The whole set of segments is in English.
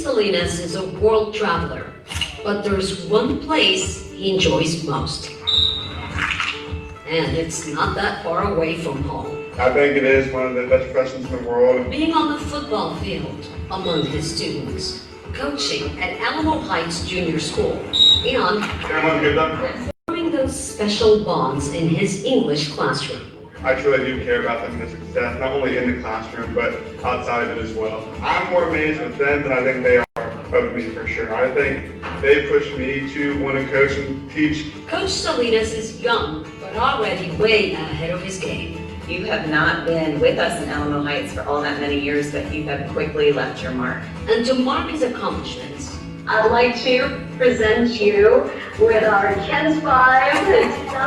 Salinas is a world traveler, but there's one place he enjoys most. And it's not that far away from home. I think it is one of the best professions in the world. Being on the football field among his students, coaching at Alamo Heights Junior School, and forming those special bonds in his English classroom. I truly do care about them and their success, not only in the classroom, but outside of it as well. I'm more amazed with them than I think they are of me, for sure. I think they pushed me to want to coach and teach. Coach Salinas is young, but already way ahead of his game. You have not been with us in Alamo Heights for all that many years, but you have quickly left your mark. And to mark his accomplishments, I'd like to present you with our KENS 5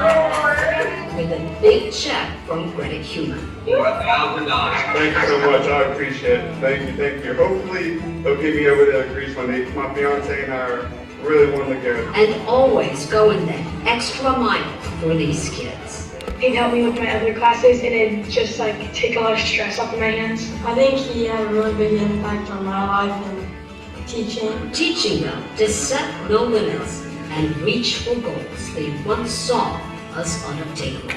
with a big check from Credit Human. $4,000. Thank you so much. I appreciate it. Thank you, thank you. Hopefully, they'll get me over there to Greece one day. My fiance and I are really wanting to go. And always going that extra mile for these kids. He'd help me with my other classes and it'd just like take a lot of stress off of my hands. I think he had a really big impact on my life and teaching. Teaching them to set no limits and reach for goals they once saw as unobtainable.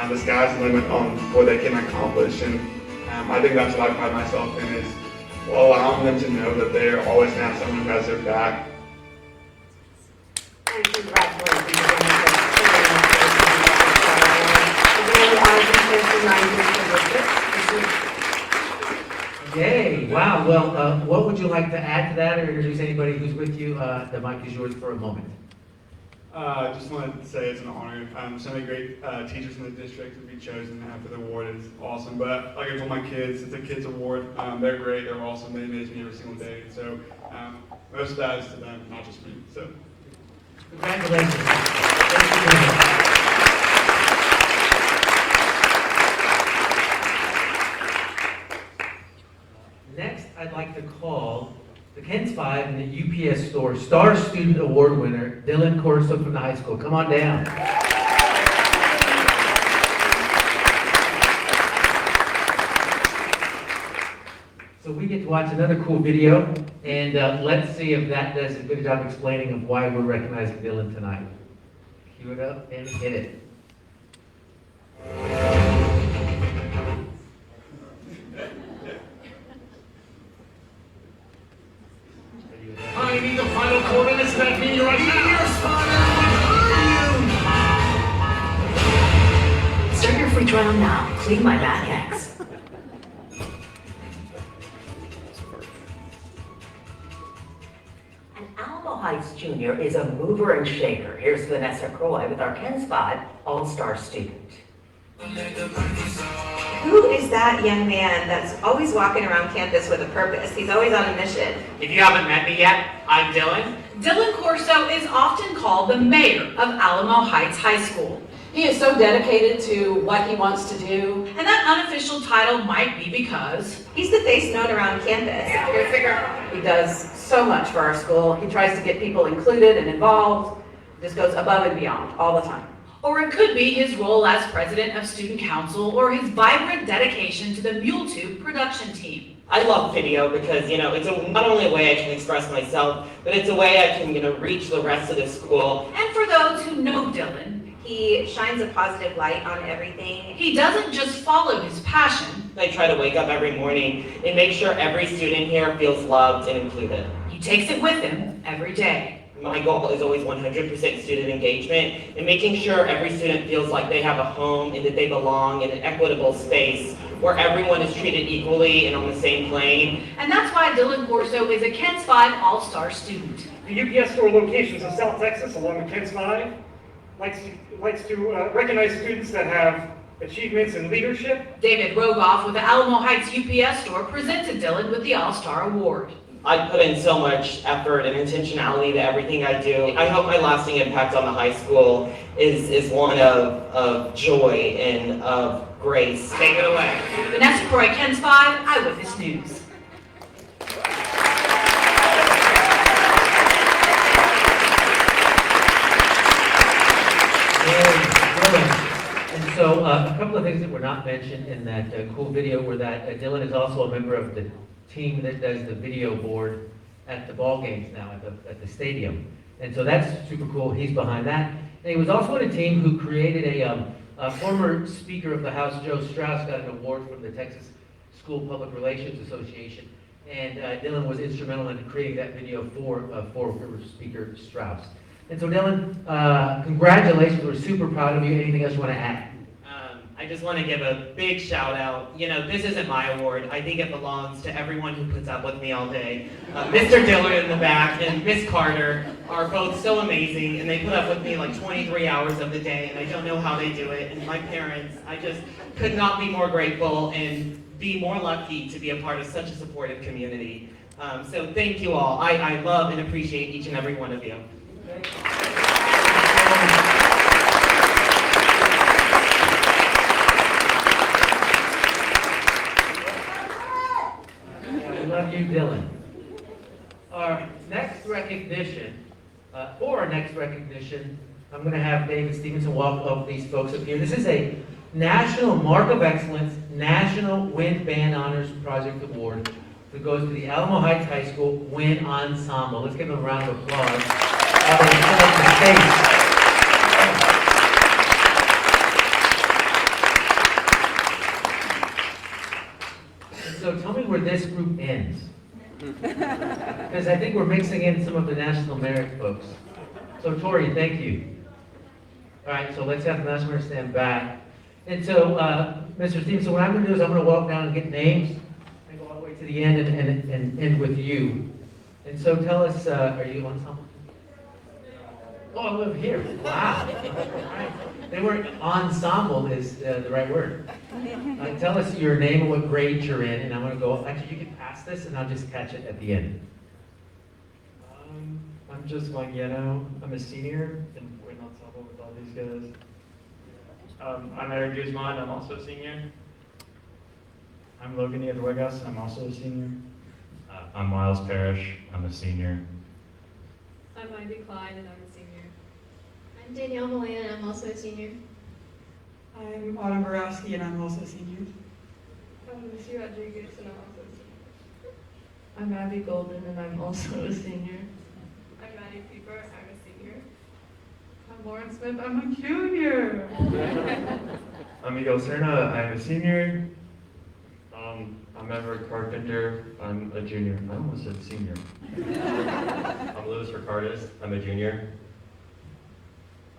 The sky's the limit on what they can accomplish, and I think that's what I pride myself in, is allowing them to know that they are always going to have someone who has their back. And congratulations. Okay, wow. Well, what would you like to add to that or introduce anybody who's with you? The mic is yours for a moment. I just wanted to say it's an honor. So many great teachers in the district to be chosen for the award is awesome. But like I told my kids, it's a kids award. They're great, they're awesome, they amaze me every single day. So most of that is to them, not just me. So Congratulations. Thank you very much. Next, I'd like to call the KENS 5 and the UPS Store Star Student Award winner, Dylan Corso from the high school. Come on down. So we get to watch another cool video, and let's see if that does a good job explaining of why we're recognizing Dylan tonight. Cue it up and hit it. I need the final coordinates of that meteorite now. Start your free trial now. Clean my bad eggs. And Alamo Heights Junior is a mover and shaker. Here's Vanessa Croy with our KENS 5 All-Star student. Who is that young man that's always walking around campus with a purpose? He's always on a mission. If you haven't met me yet, I'm Dylan. Dylan Corso is often called the mayor of Alamo Heights High School. He is so dedicated to what he wants to do, and that unofficial title might be because he's the face known around campus. He does so much for our school. He tries to get people included and involved, just goes above and beyond all the time. Or it could be his role as president of student council or his vibrant dedication to the Mule Tube production team. I love video because, it's not only a way I can express myself, but it's a way I can, reach the rest of the school. And for those who know Dylan, he shines a positive light on everything. He doesn't just follow his passion. I try to wake up every morning and make sure every student here feels loved and included. He takes it with him every day. My goal is always 100% student engagement and making sure every student feels like they have a home and that they belong in an equitable space where everyone is treated equally and on the same plane. And that's why Dylan Corso is a KENS 5 All-Star student. The UPS Store locations of South Texas along with KENS 5 likes to recognize students that have achievements in leadership. David Rogoff with the Alamo Heights UPS Store presented Dylan with the All-Star Award. I put in so much effort and intentionality to everything I do. I hope my lasting impact on the high school is one of joy and of grace. Take it away. Vanessa Croy, KENS 5 Eyewitness News. And so a couple of things that were not mentioned in that cool video were that Dylan is also a member of the team that does the video board at the ball games now at the stadium. And so that's super cool. He's behind that. And he was also on a team who created a former Speaker of the House, Joe Strauss, got an award from the Texas School Public Relations Association. And Dylan was instrumental in creating that video for former Speaker Strauss. And so Dylan, congratulations. We're super proud of you. Anything else you want to add? I just want to give a big shout out. You know, this isn't my award. I think it belongs to everyone who puts up with me all day. Mr. Dillon in the back and Miss Carter are both so amazing, and they put up with me like 23 hours of the day, and I don't know how they do it. And my parents, I just could not be more grateful and be more lucky to be a part of such a supportive community. So thank you all. I love and appreciate each and every one of you. Love you, Dylan. Our next recognition, for our next recognition, I'm going to have David Stevenson walk up these folks up here. This is a National Mark of Excellence, National Wind Band Honors Project Award that goes to the Alamo Heights High School Wind Ensemble. Let's give them a round of applause. So tell me where this group ends. Because I think we're mixing in some of the National Merit folks. So Tori, thank you. All right, so let's have the National Merit stand back. And so, Mr. Stevenson, what I'm going to do is I'm going to walk down and get names and go all the way to the end and end with you. And so tell us, are you ensemble? Oh, I live here. Wow. All right. They were ensemble is the right word. Tell us your name and what grade you're in, and I'm going to go. Actually, you can pass this, and I'll just catch it at the end. I'm just Mangiano. I'm a senior in wind ensemble with all these guys. I'm Eric Guzman. I'm also a senior. I'm Logan Nieduegas. I'm also a senior. I'm Miles Parrish. I'm a senior. I'm Ivy Klein, and I'm a senior. I'm Danielle Molina, and I'm also a senior. I'm Autumn Borowski, and I'm also a senior. I'm Lucy Rodriguez, and I'm also a senior. I'm Abby Golden, and I'm also a senior. I'm Maddie Pieper, I'm a senior. I'm Lauren Smith, I'm a junior. I'm Miguel Serna. I'm a senior. I'm Everett Carpenter. I'm a junior. I almost said senior. I'm Louis Ricardis. I'm a junior.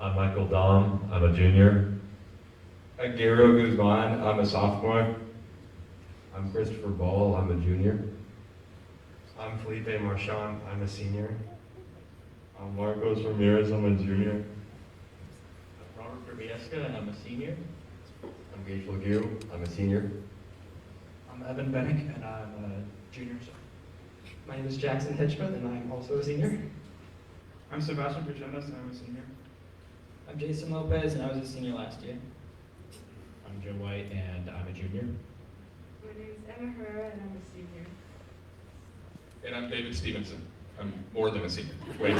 I'm Michael Dom. I'm a junior. I'm Gabriel Guzman. I'm a sophomore. I'm Christopher Ball. I'm a junior. I'm Felipe Marchand. I'm a senior. I'm Marcos Ramirez. I'm a junior. I'm Robert Berbiesca, and I'm a senior. I'm Gage Lague. I'm a senior. I'm Evan Bennick, and I'm a junior. My name is Jackson Hitchman, and I'm also a senior. I'm Sebastian Puchendas, and I'm a senior. I'm Jason Lopez, and I was a senior last year. I'm Joe White, and I'm a junior. My name is Emma Herrera, and I'm a senior. And I'm David Stevenson. I'm more than a senior. Wait.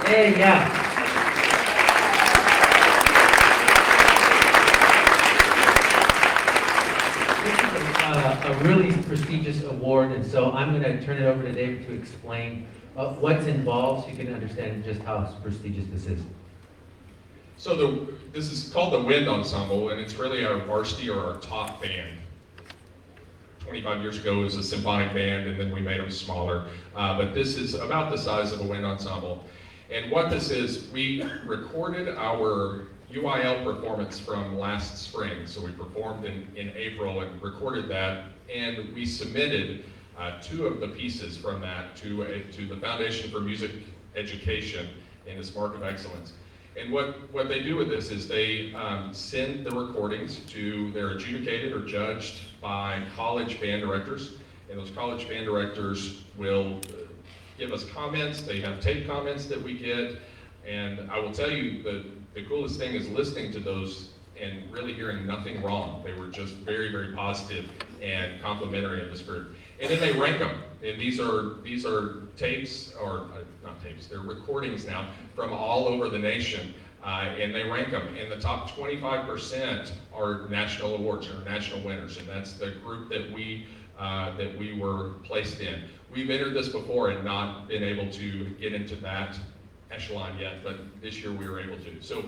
Hey, yeah. A really prestigious award, and so I'm going to turn it over to David to explain what's involved so you can understand just how prestigious this is. So this is called the Wind Ensemble, and it's really our varsity or our top band. 25 years ago it was a symphonic band, and then we made them smaller. But this is about the size of a wind ensemble. And what this is, we recorded our UIL performance from last spring. So we performed in April and recorded that, and we submitted 2 of the pieces from that to the Foundation for Music Education in this Mark of Excellence. And what they do with this is they send the recordings to, they're adjudicated or judged by college band directors, and those college band directors will give us comments. They have tape comments that we get, and I will tell you the coolest thing is listening to those and really hearing nothing wrong. They were just very, very positive and complimentary of this group. And then they rank them, and these are tapes, or not tapes, they're recordings now from all over the nation, and they rank them. And the top 25% are national awards or national winners, and that's the group that we that we were placed in. We've entered this before and not been able to get into that echelon yet, but this year we were able to. So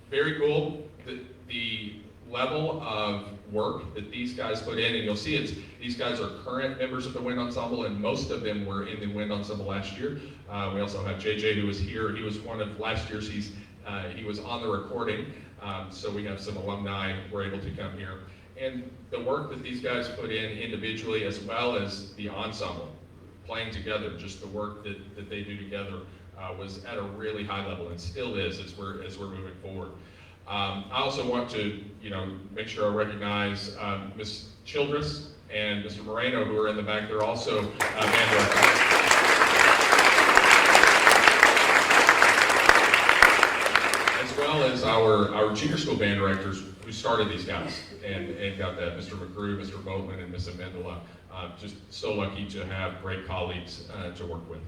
very cool. The level of work that these guys put in, and you'll see these guys are current members of the Wind Ensemble, and most of them were in the Wind Ensemble last year. We also have JJ, who was here. He was one of last year's. He was on the recording, so we have some alumni who were able to come here. And the work that these guys put in individually, as well as the ensemble, playing together, just the work that they do together was at a really high level, and still is as we're moving forward. I also want to, make sure I recognize Ms. Childress and Mr. Moreno, who are in the back. They're also band directors. As well as our junior school band directors who started these guys and got that, Mr. McGrew, Mr. Boatman, and Ms. Amendola. Just so lucky to have great colleagues to work with.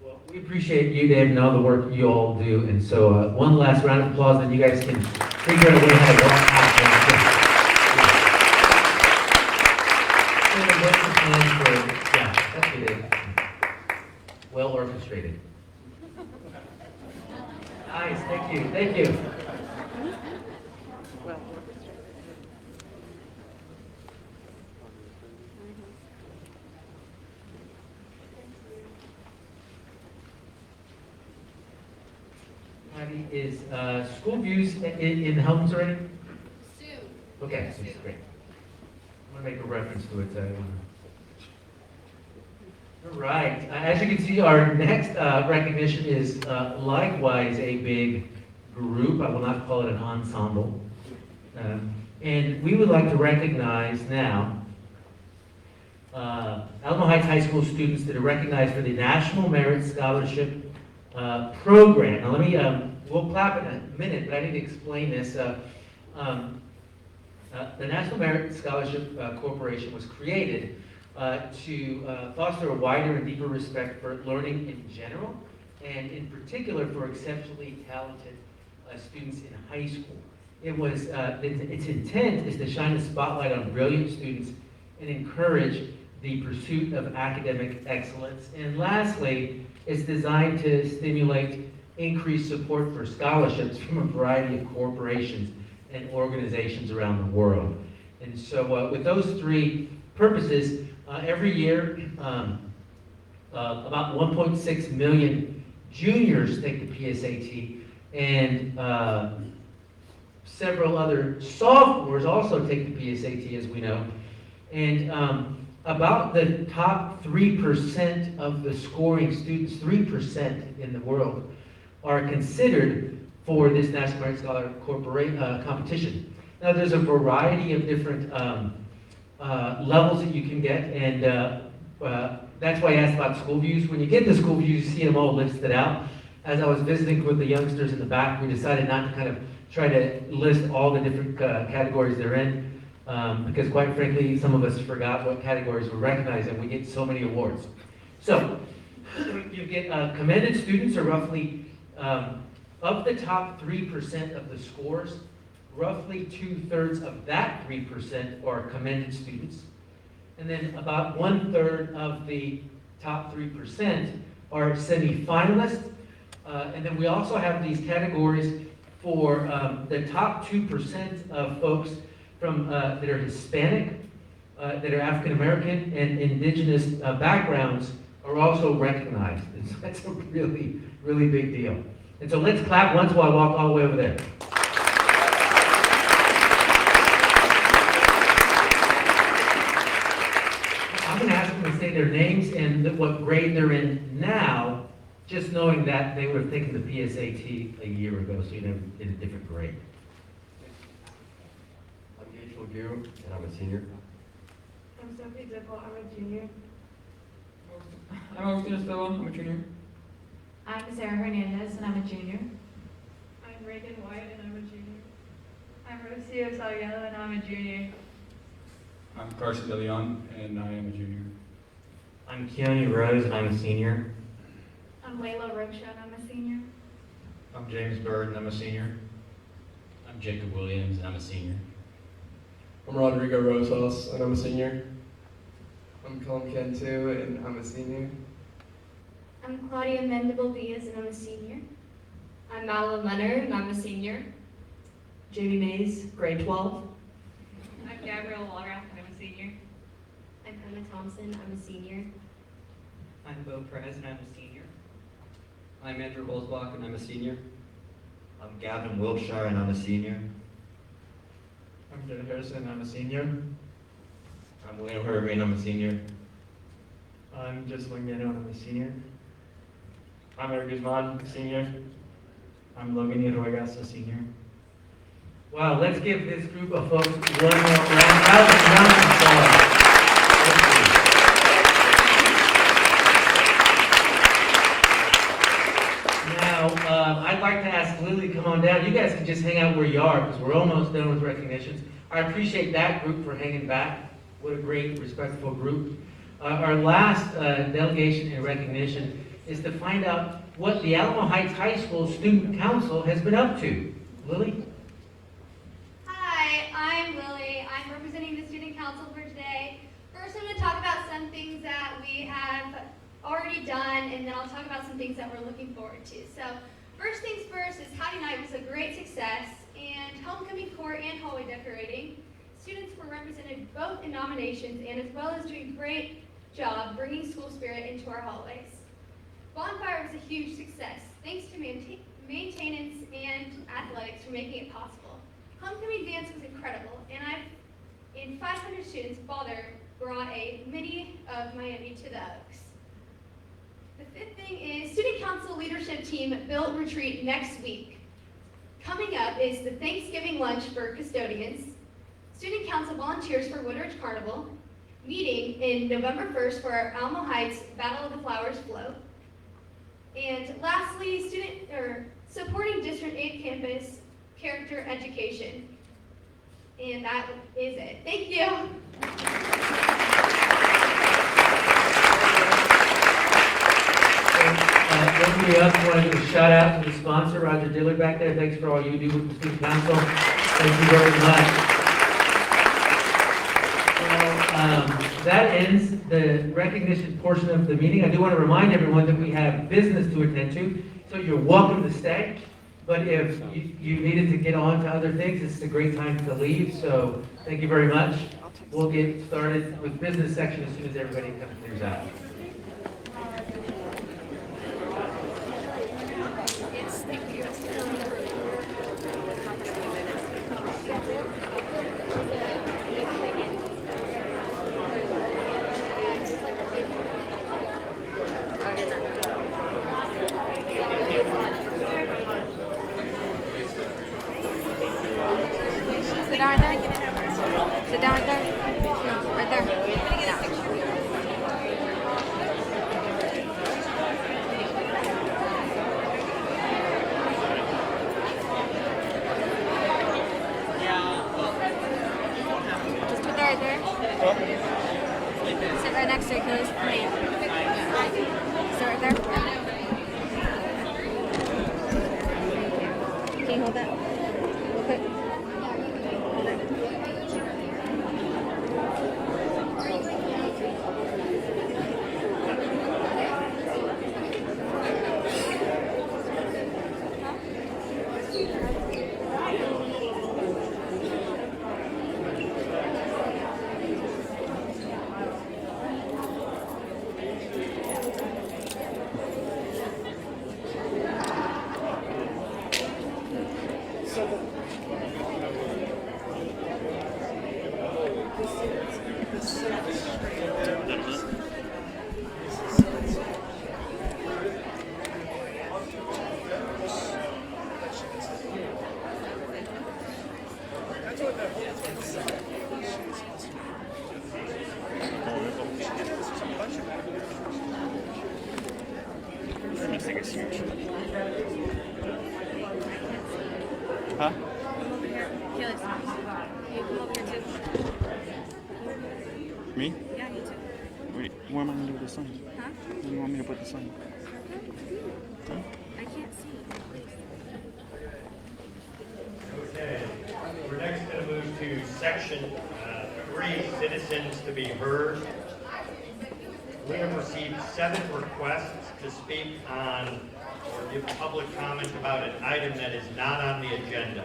Well, we appreciate you, Dave, and all the work you all do. And so one last round of applause, and you guys can figure out a way how to walk out. Yeah, that's good. Well orchestrated. Nice, thank you, thank you. Is school views in the helmets already? Soon. Okay, so great. I'm going to make a reference to it. All right. As you can see, our next recognition is likewise a big group. I will not call it an ensemble. And we would like to recognize now Alamo Heights High School students that are recognized for the National Merit Scholarship Program. Now let me, we'll clap in a minute, but I need to explain this. The National Merit Scholarship Corporation was created to foster a wider and deeper respect for learning in general, and in particular for exceptionally talented students in high school. It was, its intent is to shine a spotlight on brilliant students and encourage the pursuit of academic excellence. And lastly, it's designed to stimulate increased support for scholarships from a variety of corporations and organizations around the world. And so with those three purposes, every year, about 1.6 million juniors take the PSAT, and several other sophomores also take the PSAT, as we know. And about the top 3% of the scoring students, 3% in the world, are considered for this National Merit Scholar competition. Now, there's a variety of different levels that you can get, and that's why I asked about school views. When you get the school views, you see them all listed out. As I was visiting with the youngsters in the back, we decided not to kind of try to list all the different categories they're in, because quite frankly, some of us forgot what categories were recognized, and we get so many awards. So, you get commended students are roughly, of the top 3% of the scores, roughly 2/3 of that 3% are commended students. And then about 1/3 of the top 3% are semifinalists. And then we also have these categories for the top 2% of folks from that are Hispanic, that are African American, and indigenous backgrounds are also recognized. And so that's a really, really big deal. And so let's clap once while I walk all the way over there. I'm going to ask them to say their names and what grade they're in now, just knowing that they would have taken the PSAT a year ago, so you know, in a different grade. I'm Gabriel Guerrero, and I'm a senior. I'm Sophie Zippel, I'm a junior. I'm Agustin Estella, I'm a junior. I'm Sarah Hernandez, and I'm a junior. I'm Reagan White, and I'm a junior. I'm Rocio Salguero, and I'm a junior. I'm Carson De Leon, and I am a junior. I'm Keone Rose, and I'm a senior. I'm Layla Rocha, and I'm a senior. I'm James Bird, and I'm a senior. I'm Jacob Williams, and I'm a senior. I'm Rodrigo Rosas, and I'm a senior. I'm Colin Ken too, and I'm a senior. I'm Claudia Mendable Diaz, and I'm a senior. I'm Madeline Leonard, and I'm a senior. Jamie Mays, grade 12. I'm Gabrielle Walrath, and I'm a senior. I'm Emma Thompson, I'm a senior. I'm Bo Perez, and I'm a senior. I'm Andrew Holzbach, and I'm a senior. I'm Gavin Wiltshire, and I'm a senior. I'm Jared Harrison, and I'm a senior. I'm William Hervey, and I'm a senior. I'm Jesselyn Gano, and I'm a senior. I'm Eric Guzman, senior. I'm Logan Ruegas, a senior. Wow, let's give this group of folks one more round of applause. Now, I'd like to ask Lily to come on down. You guys can just hang out where you are because we're almost done with recognitions. I appreciate that group for hanging back. What a great, respectful group. Our last delegation in recognition is to find out what the Alamo Heights High School Student Council has been up to. Lily? Hi, I'm Lily. I'm representing the Student Council for today. First, I'm going to talk about some things that we have already done, and then I'll talk about some things that we're looking forward to. So, first things first is Howdy Night was a great success, and homecoming court and hallway decorating. Students were represented both in nominations and as well as doing a great job bringing school spirit into our hallways. Bonfire was a huge success, thanks to maintenance and athletics for making it possible. Homecoming dance was incredible, and 500 students brought a mini of Miami to the Oaks. The fifth thing is Student Council leadership team built retreat next week. Coming up is the Thanksgiving lunch for custodians, Student Council volunteers for Woodridge Carnival, meeting in November 1st for our Alamo Heights Battle of the Flowers float, and lastly, supporting District 8 campus character education. And that is it. Thank you. Everybody else want to give a shout out to the sponsor, Roger Dillard back there. Thanks for all you do with the Student Council. Thank you very much. That ends the recognition portion of the meeting. I do want to remind everyone that we have business to attend to, so you're welcome to stay. But if you needed to get on to other things, this is a great time to leave. So thank you very much. We'll get started with business section as soon as everybody kind of clears out. Sit down right there. Sit down right there. Right there. Just put that right there. Sit right next to it, Achilles. Sit right there. Can you hold that? Real quick. Hold it. Huh? Achilles, you come over here too. Me? Yeah, you too. Wait, where am I going to do with the sign? Huh? Where do you want me to put the sign? Huh? I can't see. Okay, we're next going to move to section 3 citizens to be heard. We have received 7 requests to speak on or give public comment about an item that is not on the agenda.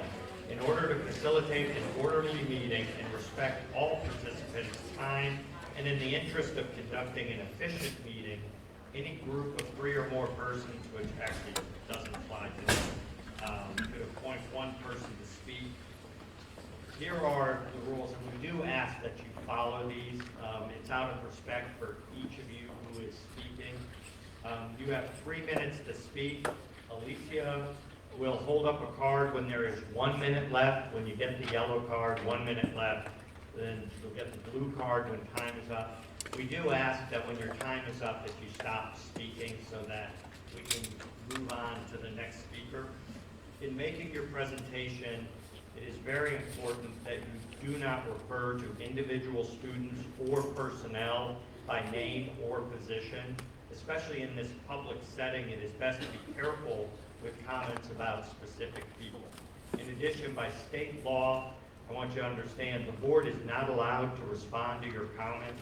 In order to facilitate an orderly meeting and respect all participants' time, and in the interest of conducting an efficient meeting, any group of 3 or more persons, which actually doesn't apply to them, could appoint 1 person to speak. Here are the rules, and we do ask that you follow these. It's out of respect for each of you who is speaking. You have 3 minutes to speak. Alicia will hold up a card when there is 1 minute left. When you get the yellow card, 1 minute left. Then you'll get the blue card when time is up. We do ask that when your time is up that you stop speaking so that we can move on to the next speaker. In making your presentation, it is very important that you do not refer to individual students or personnel by name or position. Especially in this public setting, it is best to be careful with comments about specific people. In addition, by state law, I want you to understand the board is not allowed to respond to your comments.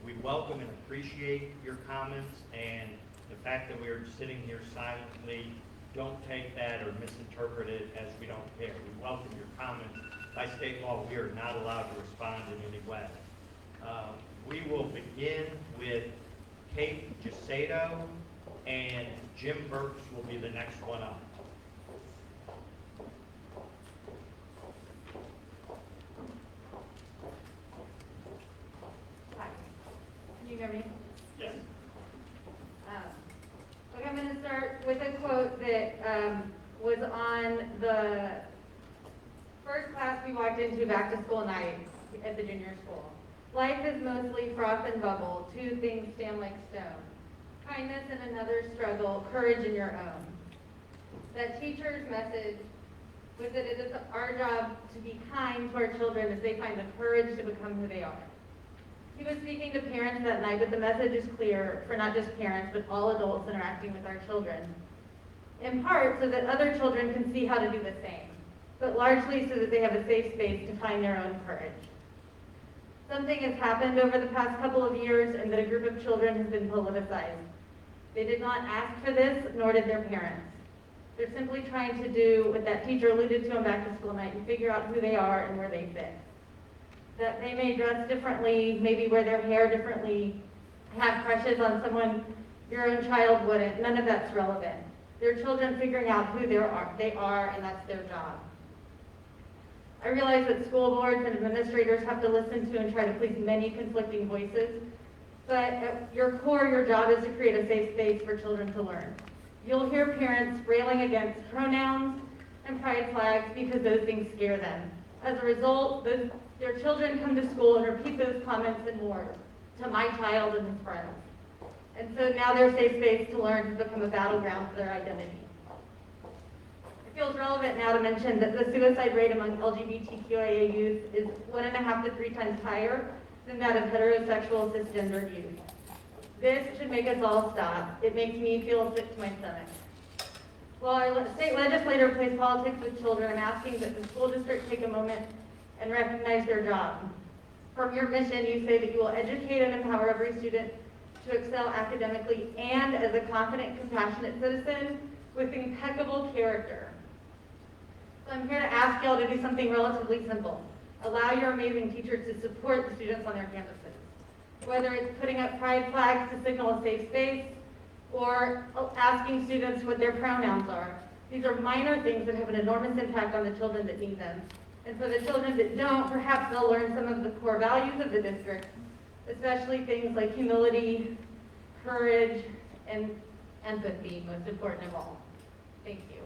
We welcome and appreciate your comments, and the fact that we are sitting here silently, don't take that or misinterpret it as we don't care. We welcome your comments. By state law, we are not allowed to respond in any way. We will begin with Kate Giusedo, and Jim Burks will be the next one up. Hi. Can you hear me? Yes. Okay, I'm going to start with a quote that was on the first class we walked into back to school night at the junior school. Life is mostly froth and bubble, 2 things stand like stone. Kindness in another struggle, courage in your own. That teacher's message was that it is our job to be kind to our children as they find the courage to become who they are. He was speaking to parents that night, but the message is clear for not just parents, but all adults interacting with our children. In part, so that other children can see how to do the same, but largely so that they have a safe space to find their own courage. Something has happened over the past couple of years, and that a group of children has been politicized. They did not ask for this, nor did their parents. They're simply trying to do what that teacher alluded to on back to school night and figure out who they are and where they fit. That they may dress differently, maybe wear their hair differently, have crushes on someone your own child wouldn't. None of that's relevant. They're children figuring out who they are, and that's their job. I realize that school boards and administrators have to listen to and try to please many conflicting voices, but at your core, your job is to create a safe space for children to learn. You'll hear parents railing against pronouns and pride flags because those things scare them. As a result, their children come to school and repeat those comments and more to my child and his friends. And so now their safe space to learn has become a battleground for their identity. It feels relevant now to mention that the suicide rate among LGBTQIA youth is 1.5 to 3 times higher than that of heterosexual cisgendered youth. This should make us all stop. It makes me feel sick to my stomach. While our state legislator plays politics with children, I'm asking that the school district take a moment and recognize their job. From your mission, you say that you will educate and empower every student to excel academically and as a confident, compassionate citizen with impeccable character. So I'm here to ask y'all to do something relatively simple. Allow your amazing teachers to support the students on their campuses. Whether it's putting up pride flags to signal a safe space, or asking students what their pronouns are. These are minor things that have an enormous impact on the children that need them. And for the children that don't, perhaps they'll learn some of the core values of the district, especially things like humility, courage, and empathy, most important of all. Thank you.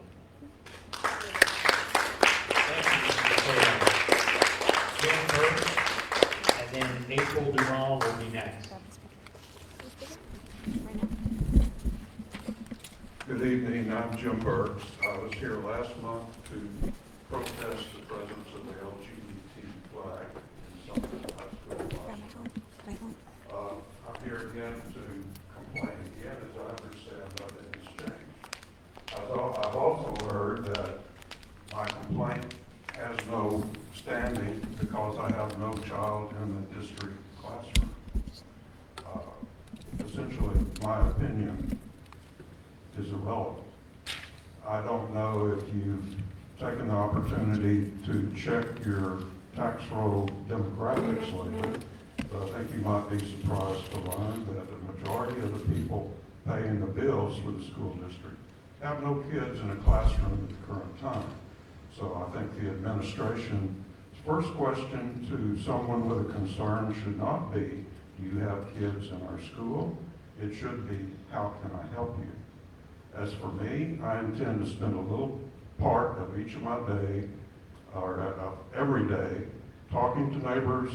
Jim Burks, and then April Duval will be next. Good evening, I'm Jim Burks. I was here last month to protest the presence of the LGBT flag in some of the high school classrooms. I'm here again to complain again, as I understand nothing has changed. I've also heard that my complaint has no standing because I have no child in the district classroom. Essentially, my opinion is irrelevant. I don't know if you've taken the opportunity to check your tax roll demographics lately, but I think you might be surprised to learn that the majority of the people paying the bills for the school district have no kids in a classroom at the current time. So I think the administration's first question to someone with a concern should not be, do you have kids in our school? It should be, how can I help you? As for me, I intend to spend a little part of each of my day, or every day, talking to neighbors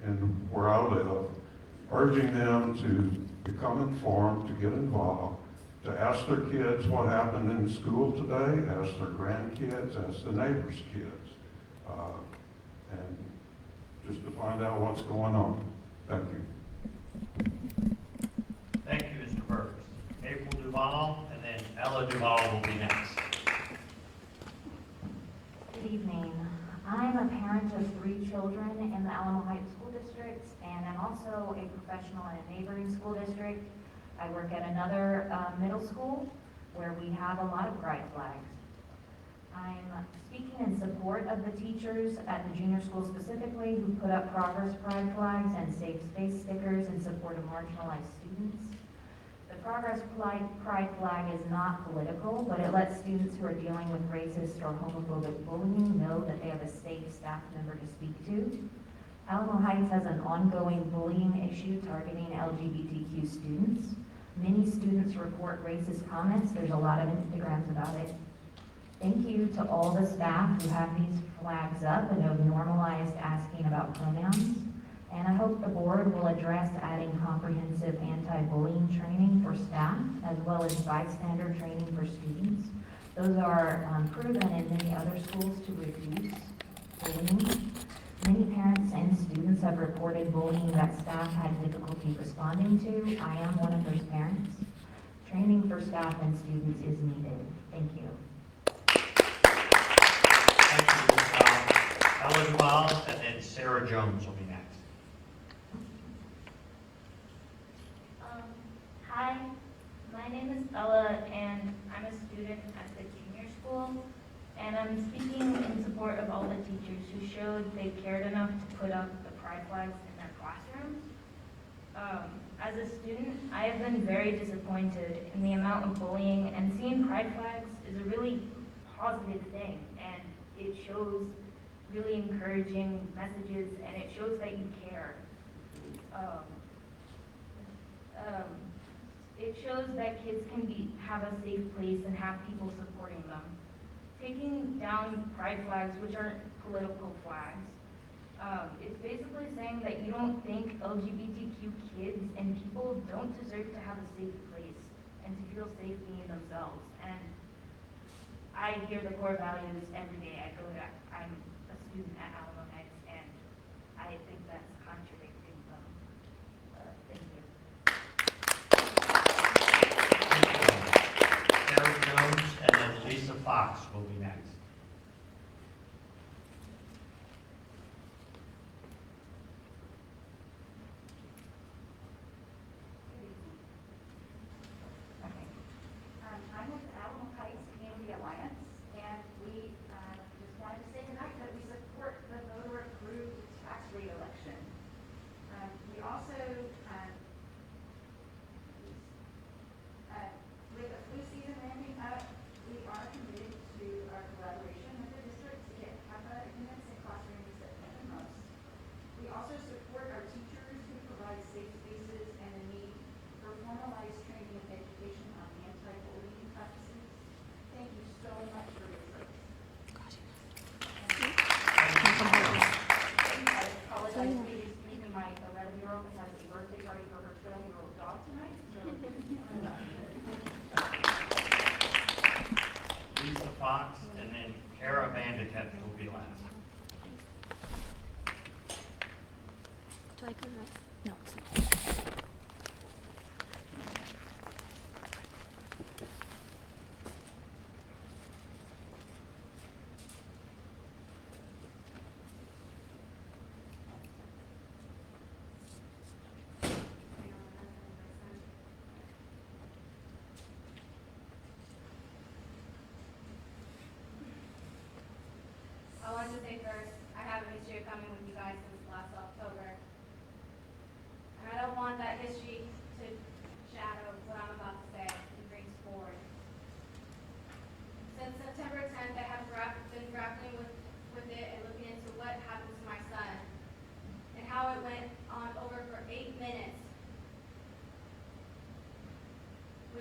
and where I live, urging them to become informed, to get involved, to ask their kids what happened in school today, ask their grandkids, ask the neighbors' kids, and just to find out what's going on. Thank you. Thank you, Mr. Burks. April Duval, and then Ella Duval will be next. Good evening. I'm a parent of 3 children in the Alamo Heights School District, and I'm also a professional in a neighboring school district. I work at another middle school where we have a lot of pride flags. I'm speaking in support of the teachers at the junior school specifically who put up progress pride flags and safe space stickers in support of marginalized students. The progress pride flag is not political, but it lets students who are dealing with racist or homophobic bullying know that they have a safe staff member to speak to. Alamo Heights has an ongoing bullying issue targeting LGBTQ students. Many students report racist comments. There's a lot of Instagrams about it. Thank you to all the staff who have these flags up and have normalized asking about pronouns. And I hope the board will address adding comprehensive anti-bullying training for staff as well as bystander training for students. Those are proven in many other schools to reduce bullying. Many parents and students have reported bullying that staff had difficulty responding to. I am one of those parents. Training for staff and students is needed. Thank you. Thank you, Ms. Duval. Ella Duval, and then Sarah Jones will be next. Hi, my name is Ella, and I'm a student at the junior school, and I'm speaking in support of all the teachers who showed they cared enough to put up the pride flags in their classrooms. As a student, I have been very disappointed in the amount of bullying, and seeing pride flags is a really positive thing, and it shows really encouraging messages, and it shows that you care. It shows that kids can have a safe place and have people supporting them. Taking down pride flags, which aren't political flags, it's basically saying that you don't think LGBTQ kids and people don't deserve to have a safe place and to feel safe being themselves. And I hear the core values every day. I'm a student at Alamo Heights, and I think that's contradicting them. Thank you. Sarah Jones, and then Lisa Fox will be next. I'm with the Alamo Heights Community Alliance, and we just wanted to say tonight that we support the voter-approved tax rate election. We also, with the flu season ramping up, we are committed to our collaboration with the district to get HEPA units in classrooms that matter most. We also support our teachers who provide safe spaces and the need for formalized training and education on anti-bullying practices. Thank you so much for your service. I apologize for leaving my 11-year-old who has a birthday party for her 12-year-old dog tonight. Lisa Fox, and then Kara Vandekat will be last. Do I go next? No.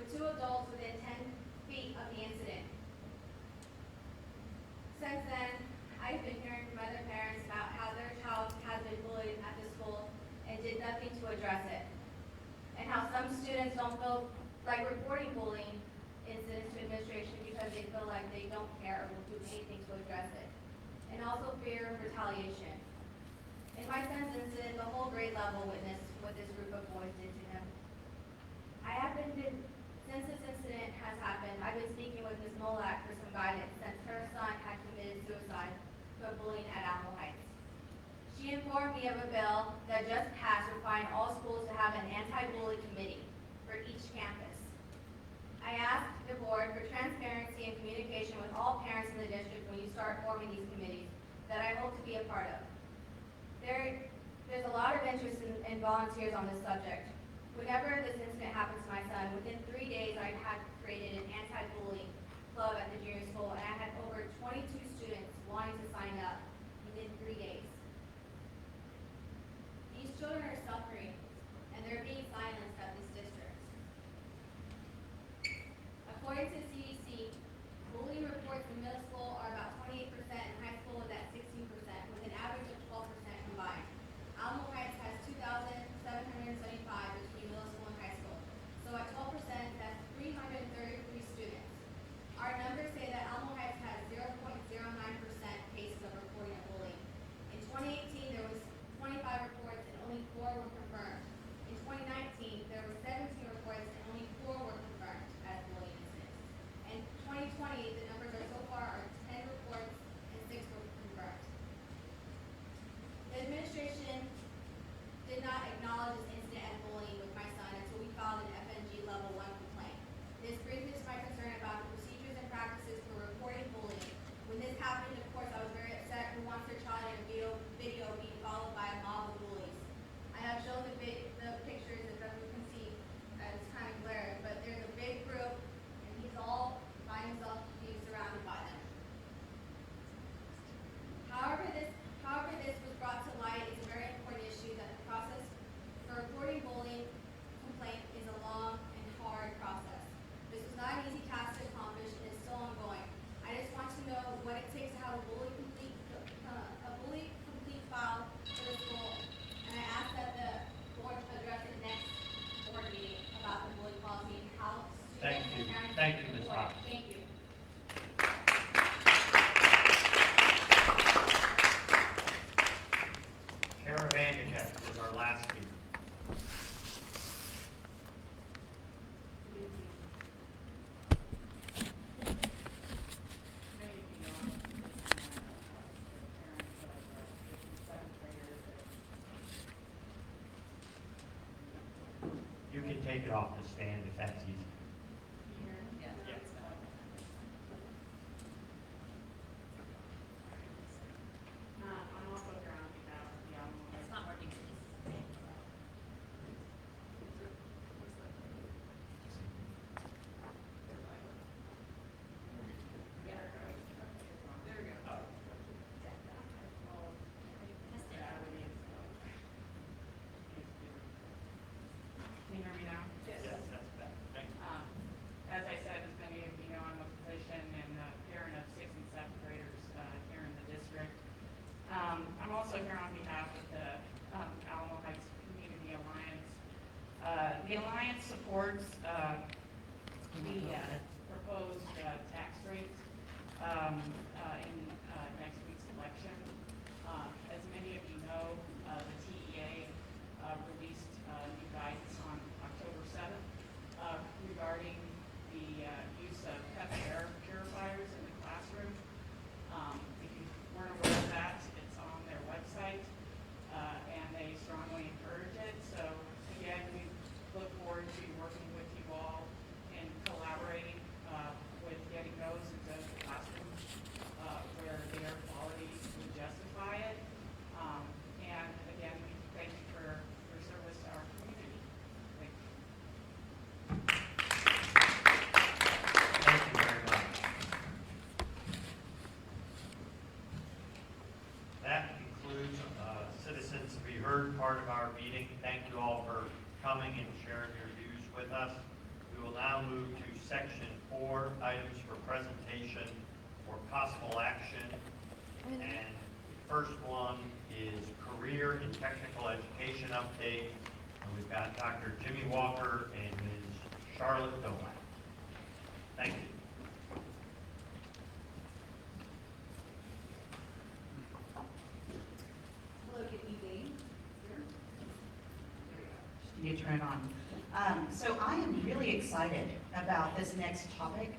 with 2 adults within 10 feet of the incident. Since then, I've been hearing from other parents about how their child has been bullied at the school and did nothing to address it. And how some students don't feel like reporting bullying incidents to administration because they feel like they don't care or will do anything to address it. And also fear of retaliation. In my son's incident, the whole grade level witnessed what this group of boys did to him. Since this incident has happened, I've been speaking with Ms. Molak for some guidance since her son had committed suicide from bullying at Alamo Heights. She informed me of a bill that just passed requiring all schools to have an anti-bully committee for each campus. I asked the board for transparency and communication with all parents in the district when you start forming these committees that I hope to be a part of. There's a lot of interest in volunteers on this subject. Whenever this incident happens to my son, within 3 days I had created an anti-bullying club at the junior school, and I had over 22 students wanting to sign up within 3 days. These children are suffering, and they're being silenced at this district. According to CDC, bullying reports in middle school are about 28%, and high school is at 16%, with an average of 12% combined. Alamo Heights has 2,775 between middle school and high school. So at 12%, that's 333 students. Our numbers say that Alamo Heights has 0.09% cases of reporting of bullying. In 2018, there was 25 reports and only 4 were confirmed. In 2019, there were 17 reports and only 4 were confirmed as bullying incidents. In 2020, the numbers so far are 10 reports and 6 were confirmed. The administration did not acknowledge this incident as bullying with my son until we filed an FNG level 1 complaint. This brings me to my concern about the procedures and practices for reporting bullying. When this happened, of course, I was very upset. Who wants their child in a video being followed by a mob of bullies? I have shown the pictures, if everyone can see, it's kind of glaring, but there's a big group, and he's all by himself being surrounded by them. However, this was brought to light is a very important issue that the process for reporting bullying complaint is a long and hard process. This was not an easy task to accomplish and is still ongoing. I just want to know what it takes to have a bully complete file for the school, and I ask that the board address it next board meeting about the bully policy and how Thank students you. and parents. Thank you, Ms. Hawk. Thank you. Kara Vanderkamp is our last speaker. You can take it off the stand if that's easy. Yeah. I'm also here on behalf of the Alamo Heights. It's not working. There we go. Can you hear me now? Yes, that's better. Thank you. As I said, as many of you know, I'm a physician and a parent of 6th and 7th graders here in the district. I'm also here on behalf of the Alamo Heights Community Alliance. The Alliance supports the proposed tax rates in next week's election. As many of you know, the TEA released new guidance on October 7th regarding the use of HEPA air purifiers in the classroom. If you weren't aware of that, it's on their website, and they strongly encourage it. So again, we look forward to working with you all and collaborating with getting those into the classrooms where the air quality would justify it. And again, we thank you for your service to our community. Thank you. Thank you very much. That concludes Citizens to be Heard part of our meeting. Thank you all for coming and sharing your views with us. We will will now move to section 4, items for presentation or possible action. And the first one is career and technical education update. And we've got Dr. Jimmy Walker and Ms. Charlotte Dolan. Thank you. Hello, good evening. You turn it on. So I am really excited about this next topic.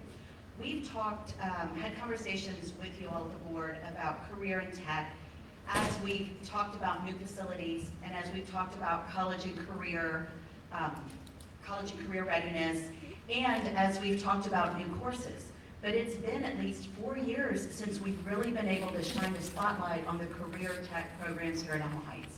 We've talked, had conversations with you all at the board about career and tech as we've talked about new facilities and as we've talked about college and career readiness, and as we've talked about new courses. But it's been at least 4 years since we've really been able to shine the spotlight on the career tech programs here at Alma Heights.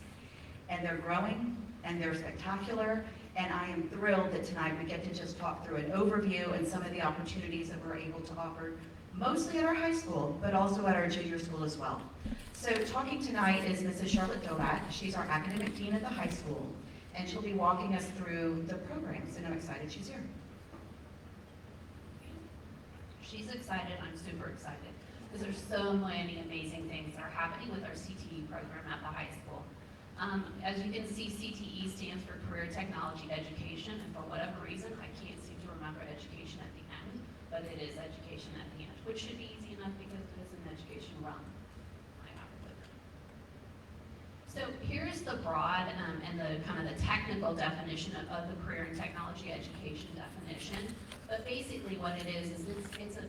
And they're growing, and they're spectacular, and I am thrilled that tonight we get to just talk through an overview and some of the opportunities that we're able to offer, mostly at our high school, but also at our junior school as well. So talking tonight is Mrs. Charlotte Dolan. She's our academic dean at the high school, and she'll be walking us through the programs, and I'm excited she's here. She's excited, I'm super excited, because there's so many amazing things that are happening with our CTE program at the high school. As you can see, CTE stands for Career Technology Education, and for whatever reason, I can't seem to remember education at the end, but it is education at the end, which should be easy enough because it is an education run. So here's the broad and the kind of the technical definition of the career and technology education definition. But basically what it is it's a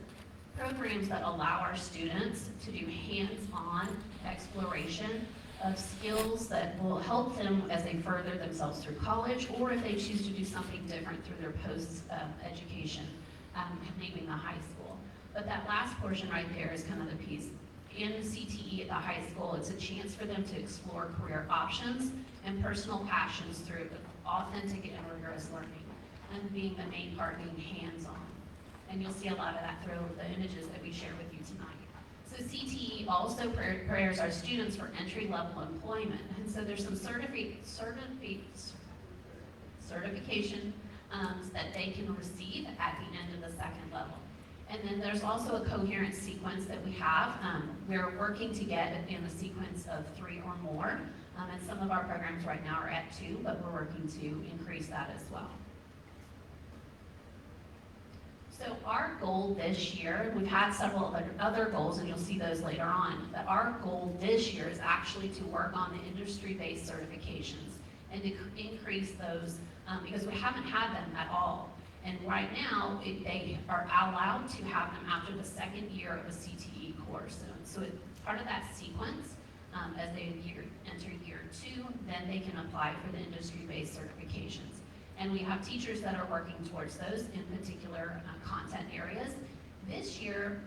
programs that allow our students to do hands-on exploration of skills that will help them as they further themselves through college, or if they choose to do something different through their post-education, maybe in the high school. But that last portion right there is kind of the piece. In CTE at the high school, it's a chance for them to explore career options and personal passions through authentic and rigorous learning, and being the main part being hands-on. And you'll see a lot of that through the images that we share with you tonight. So CTE also prepares our students for entry-level employment, and so there's some certification that they can receive at the end of the second level. And then there's also a coherent sequence that we have. We're working to get in a sequence of 3 or more, and some of our programs right now are at 2, but we're working to increase that as well. So our goal this year, we've had several other goals, and you'll see those later on, but our goal this year is actually to work on the industry-based certifications and to increase those because we haven't had them at all. And right now, they are allowed to have them after the second year of a CTE course. So it's part of that sequence, as they enter year 2, then they can apply for the industry-based certifications. And we have teachers that are working towards those in particular content areas. This year,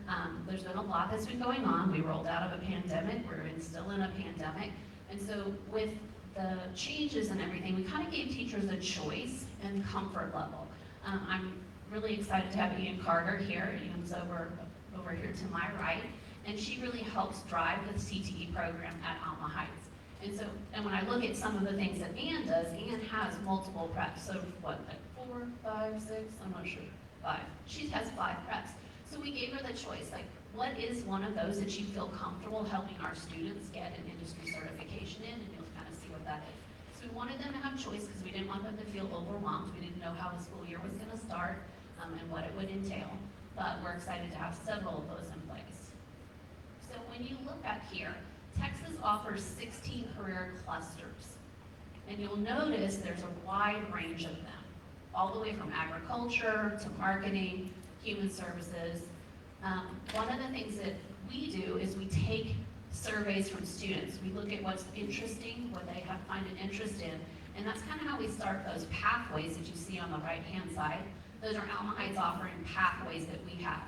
there's been a lot that's been going on. We rolled out of a pandemic, we're still in a pandemic. And so with the changes and everything, we kind of gave teachers a choice and comfort level. I'm really excited to have Ian Carter here. Ian's over here to my right, and she really helps drive the CTE program at Alma Heights. And when I look at some of the things that Ann does, Ann has multiple preps. So what, like 4, 5, 6, I'm not sure, 5. She has 5 preps. So we gave her the choice, like, what is one of those that you feel comfortable helping our students get an industry certification in, and you'll kind of see what that is. We wanted them to have choice because we didn't want them to feel overwhelmed. We didn't know how the school year was going to start and what it would entail, but we're excited to have several of those in place. So when you look at here, Texas offers 16 career clusters, and you'll notice there's a wide range of them, all the way from agriculture to marketing, human services. One of the things that we do is we take surveys from students. We look at what's interesting, what they find an interest in, and that's kind of how we start those pathways that you see on the right-hand side. Those are Alma Heights offering pathways that we have.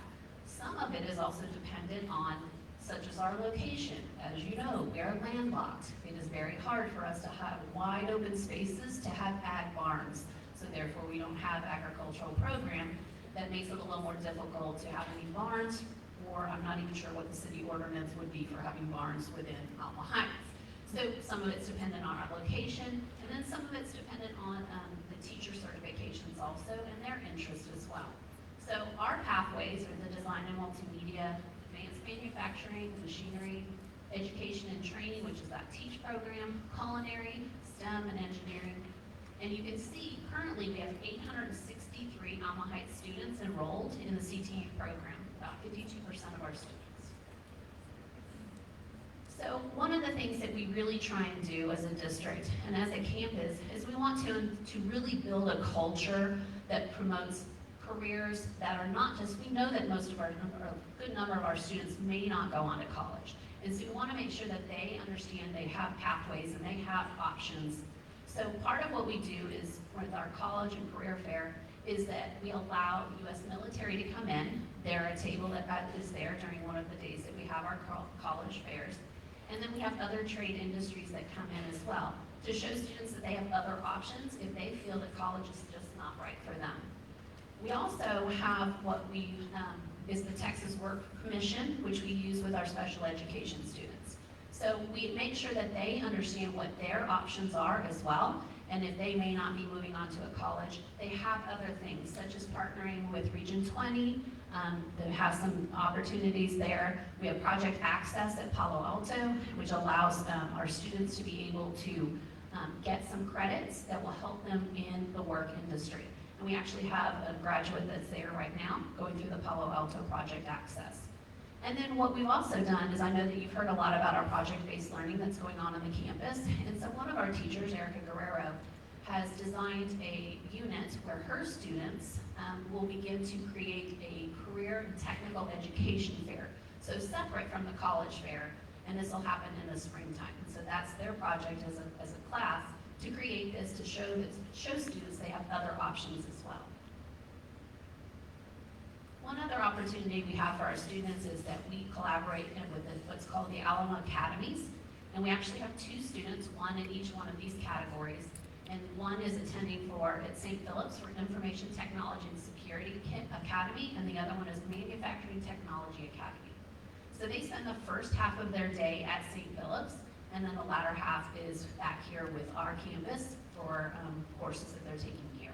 Some of it is also dependent on, such as our location. As you know, we are landlocked. It is very hard for us to have wide open spaces to have ag barns, so therefore we don't have agricultural program. That makes it a little more difficult to have any barns, or I'm not even sure what the city ordinance would be for having barns within Alma Heights. So some of it's dependent on our location, and then some of it's dependent on the teacher certifications also and their interest as well. So our pathways are the design and multimedia, advanced manufacturing, machinery, education and training, which is that TEACH program, culinary, STEM and engineering. And you can see currently we have 863 Alma Heights students enrolled in the CTU program, about 52% of our students. So one of the things that we really try and do as a district and as a campus is we want to really build a culture that promotes careers that are not just, we know that most of a good number of our students may not go on to college. And so we want to make sure that they understand they have pathways and they have options. So part of what we do is with our college and career fair is that we allow U.S. military to come in. They're a table that is there during one of the days that we have our college fairs. And then we have other trade industries that come in as well to show students that they have other options if they feel that college is just not right for them. We also have what we is the Texas Work Commission, which we use with our special education students. So we make sure that they understand what their options are as well, and if they may not be moving on to a college, they have other things, such as partnering with Region 20, that have some opportunities there. We have Project Access at Palo Alto, which allows our students to be able to get some credits that will help them in the work industry. And we actually have a graduate that's there right now going through the Palo Alto Project Access. And then what we've also done is, I know that you've heard a lot about our project-based learning that's going on the campus. And so one of our teachers, Erica Guerrero, has designed a unit where her students will begin to create a career and technical education fair. So separate from the college fair, and this will happen in the springtime. And so that's their project as a class to create this to show students they have other options as well. One other opportunity we have for our students is that we collaborate with what's called the Alma Academies. And we actually have 2 students, one in each one of these categories. And one is attending at St. Philip's for Information Technology and Security Academy, and the other one is Manufacturing Technology Academy. So they spend the first half of their day at St. Philip's, and then the latter half is back here with our campus for courses that they're taking here.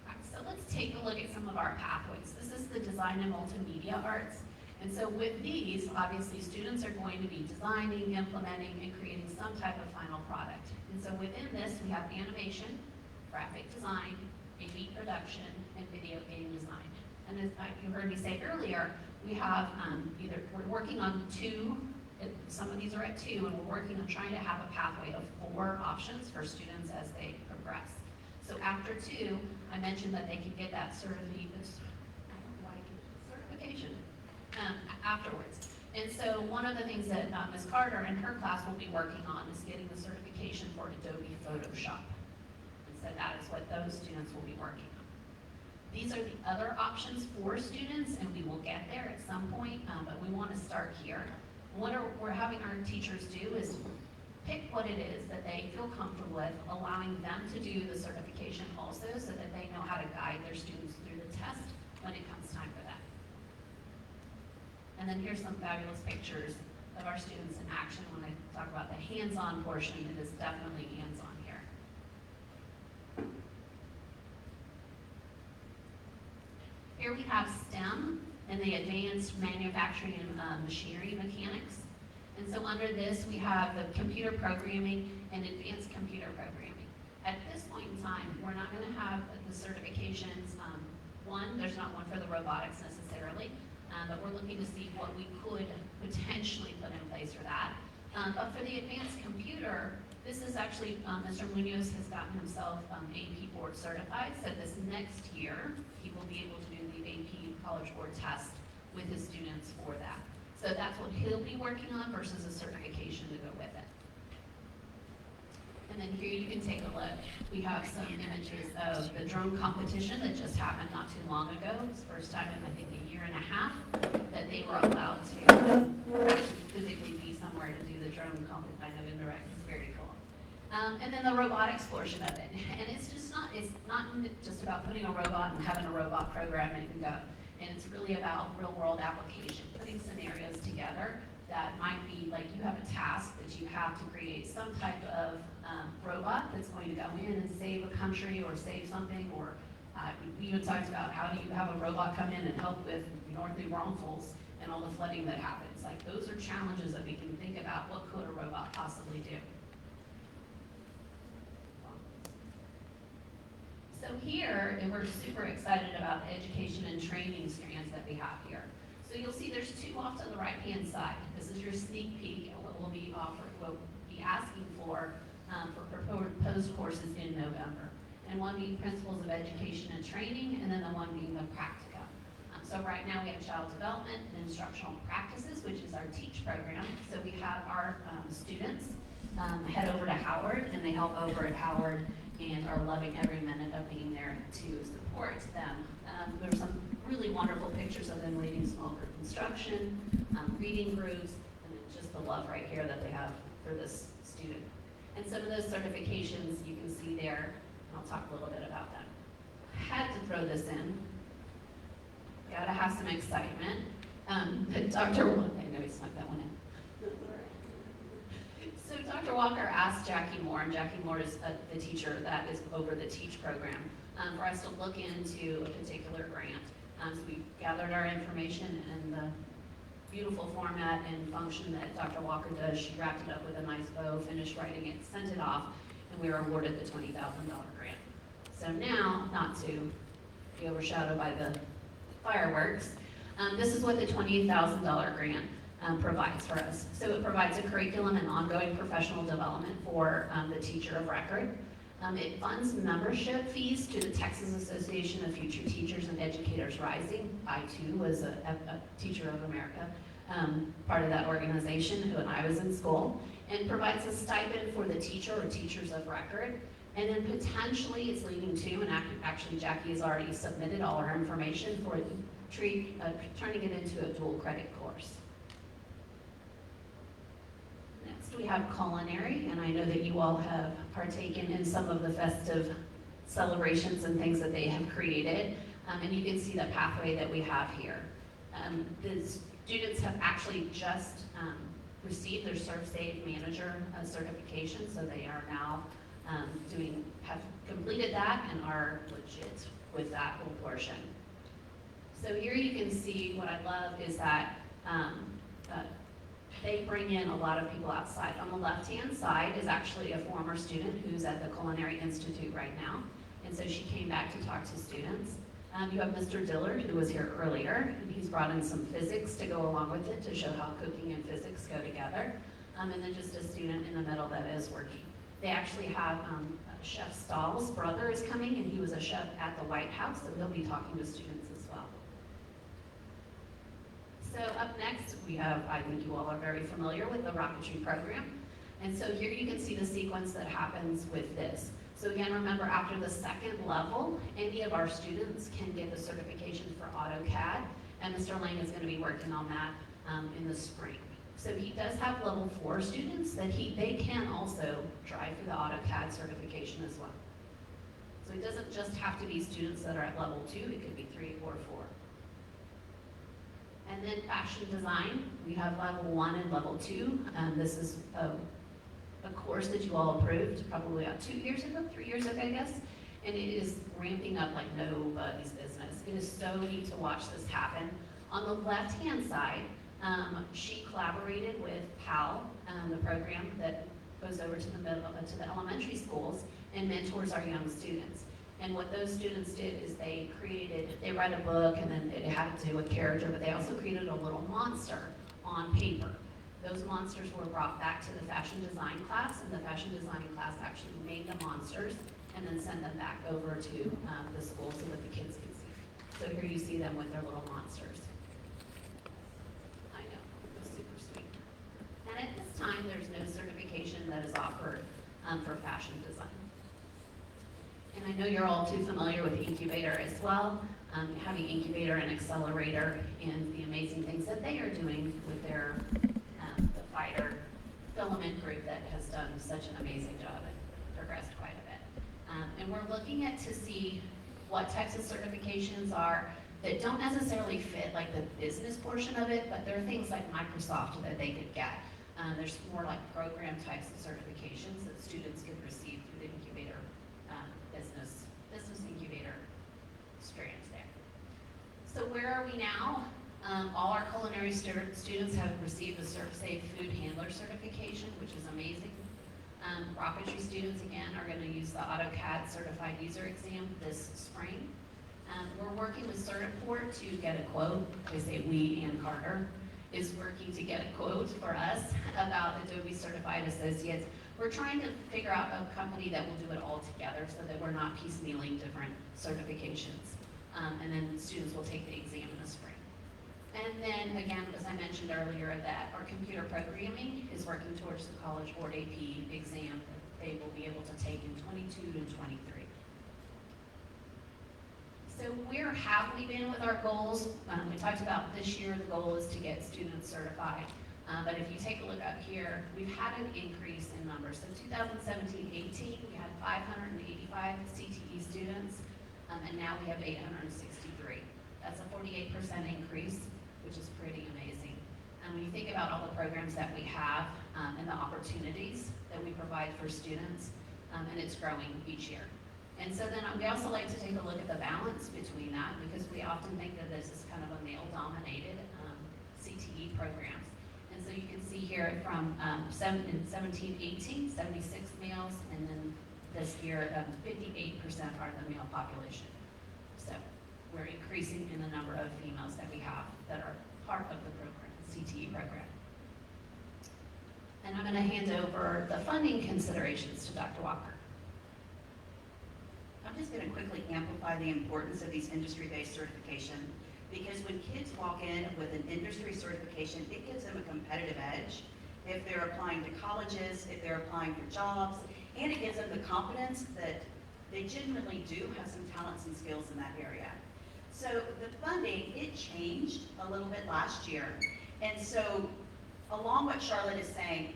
All right, so let's take a look at some of our pathways. This is the design and multimedia arts. And so with these, obviously students are going to be designing, implementing, and creating some type of final product. And so within this, we have animation, graphic design, AV production, and video game design. And as you heard me say earlier, we have we're working on 2, some of these are at 2, and we're working on trying to have a pathway of 4 options for students as they progress. So after 2, I mentioned that they can get that certification afterwards. And so one of the things that Ms. Carter and her class will be working on is getting the certification for Adobe Photoshop. And so that is what those students will be working on. These are the other options for students, and we will get there at some point, but we want to start here. What we're having our teachers do is pick what it is that they feel comfortable with, allowing them to do the certification also so that they know how to guide their students through the test when it comes time for that. And then here's some fabulous pictures of our students in action. When I talk about the hands-on portion, it is definitely hands-on here. Here we have STEM and the advanced manufacturing and machinery mechanics. And so under this, we have the computer programming and advanced computer programming. At this point in time, we're not going to have the certifications. There's not one for the robotics necessarily. But we're looking to see what we could potentially put in place for that. But for the advanced computer, this is actually, Mr. Munoz has gotten himself AP board certified, so this next year, he will be able to do the AP College Board test with his students for that. So that's what he'll be working on versus a certification to go with it. And then here you can take a look. We have some images of the drone competition that just happened not too long ago. It was the first time in, I think, a year and a half that they were allowed to actually physically be somewhere to do the drone competition. I know indirect is very cool. And then the robotics portion of it. And it's not just about putting a robot and having a robot program and it can go. And it's really about real world application, putting scenarios together that might be like you have a task that you have to create some type of robot that's going to go in and save a country or save something, or we even talked about how do you have a robot come in and help with Northern wrongfuls and all the flooding that happens. Like, those are challenges that we can think about. What could a robot possibly do? So here, and we're super excited about the education and training strands that we have here. So you'll see there's two off to the right-hand side. This is your sneak peek at what we'll be asking for proposed courses in November. And one being Principles of Education and Training, and then the one being the Practica. So right now we have Child Development and Instructional Practices, which is our TEACH program. So we have our students head over to Howard, and they help over at Howard and are loving every minute of being there to support them. There's some really wonderful pictures of them leading small group instruction, reading groups, and just the love right here that they have for this student. And some of those certifications you can see there, and I'll talk a little bit about them. Had to throw this in. Gotta have some excitement. Dr. I know he snuck that one in. So Dr. Walker asked Jackie Moore, and Jackie Moore is the teacher that is over the TEACH program, for us to look into a particular grant. So we gathered our information in the beautiful format and function that Dr. Walker does. She wrapped it up with a nice bow, finished writing it, sent it off, and we were awarded the $20,000 grant. So now, not to be overshadowed by the fireworks, this is what the $20,000 grant provides for us. So it provides a curriculum and ongoing professional development for the teacher of record. It funds membership fees to the Texas Association of Future Teachers and Educators Rising. I too was a Teacher of America, part of that organization when I was in school, and provides a stipend for the teacher or teachers of record. And then potentially it's leading to, and actually Jackie has already submitted all her information for trying to get into a dual credit course. Next we have culinary, and I know that you all have partaken in some of the festive celebrations and things that they have created, and you can see the pathway that we have here. The students have actually just received their Serve Save Manager certification, so they are now have completed that and are legit with that whole portion. So here you can see what I love is that they bring in a lot of people outside. On the left-hand side is actually a former student who's at the Culinary Institute right now, and so she came back to talk to students. You have Mr. Dillard, who was here earlier, and he's brought in some physics to go along with it to show how cooking and physics go together, and then just a student in the middle that is working. They actually have Chef Stahl's brother is coming, and he was a chef at the White House, so he'll be talking to students as well. So up next, we have, I think you all are very familiar with the rocketry program. And so here you can see the sequence that happens with this. So again, remember, after the second level, any of our students can get the certification for AutoCAD, and Mr. Lane is going to be working on that in the spring. So he does have level 4 students that they can also try for the AutoCAD certification as well. So it doesn't just have to be students that are at level 2, it could be 3 or 4. And then fashion design, we have level 1 and level 2. This is a course that you all approved probably about 3 years ago, I guess. And it is ramping up like nobody's business. It is so neat to watch this happen. On the left-hand side, she collaborated with PAL, the program that goes over to the elementary schools and mentors our young students. And what those students did is they read a book, and then it had to do with character, but they also created a little monster on paper. Those monsters were brought back to the fashion design class, and the fashion design class actually made the monsters and then sent them back over to the school so that the kids could see. So here you see them with their little monsters. I know, it was super sweet. And at this time, there's no certification that is offered for fashion design. And I know you're all too familiar with Incubator as well, having Incubator and Accelerator and the amazing things that they are doing with their the fighter filament group that has done such an amazing job and progressed quite a bit. And we're looking at to see what types of certifications are that don't necessarily fit like the business portion of it, but there are things like Microsoft that they could get. There's more like program types of certifications that students can receive through the incubator, business incubator experience there. So where are we now? All our culinary students have received the ServSafe Food Handler certification, which is amazing. Rocketry students, again, are going to use the AutoCAD Certified User Exam this spring. We're working with Certiport to get a quote. I say we, and Carter is working to get a quote for us about Adobe Certified Associates. We're trying to figure out a company that will do it all together so that we're not piecemealing different certifications. And then students will take the exam in the spring. And then again, as I mentioned earlier, that our computer programming is working towards the College Board AP exam that they will be able to take in 22 and 23. So where have we been with our goals? We talked about this year, the goal is to get students certified. But if you take a look up here, we've had an increase in numbers. So 2017-18, we had 585 CTE students, and now we have 863. That's a 48% increase, which is pretty amazing. And when you think about all the programs that we have and the opportunities that we provide for students, and it's growing each year. And so then we also like to take a look at the balance between that, because we often think that this is kind of a male-dominated CTE programs. And so you can see here from 17-18, 76 males, and then this year 58% are the male population. So we're increasing in the number of females that we have that are part of the program, the CTE program. And I'm going to hand over the funding considerations to Dr. Walker. I'm just going to quickly amplify the importance of these industry-based certification, because when kids walk in with an industry certification, it gives them a competitive edge if they're applying to colleges, if they're applying for jobs, and it gives them the confidence that they genuinely do have some talents and skills in that area. So the funding, it changed a little bit last year, and so along what Charlotte is saying,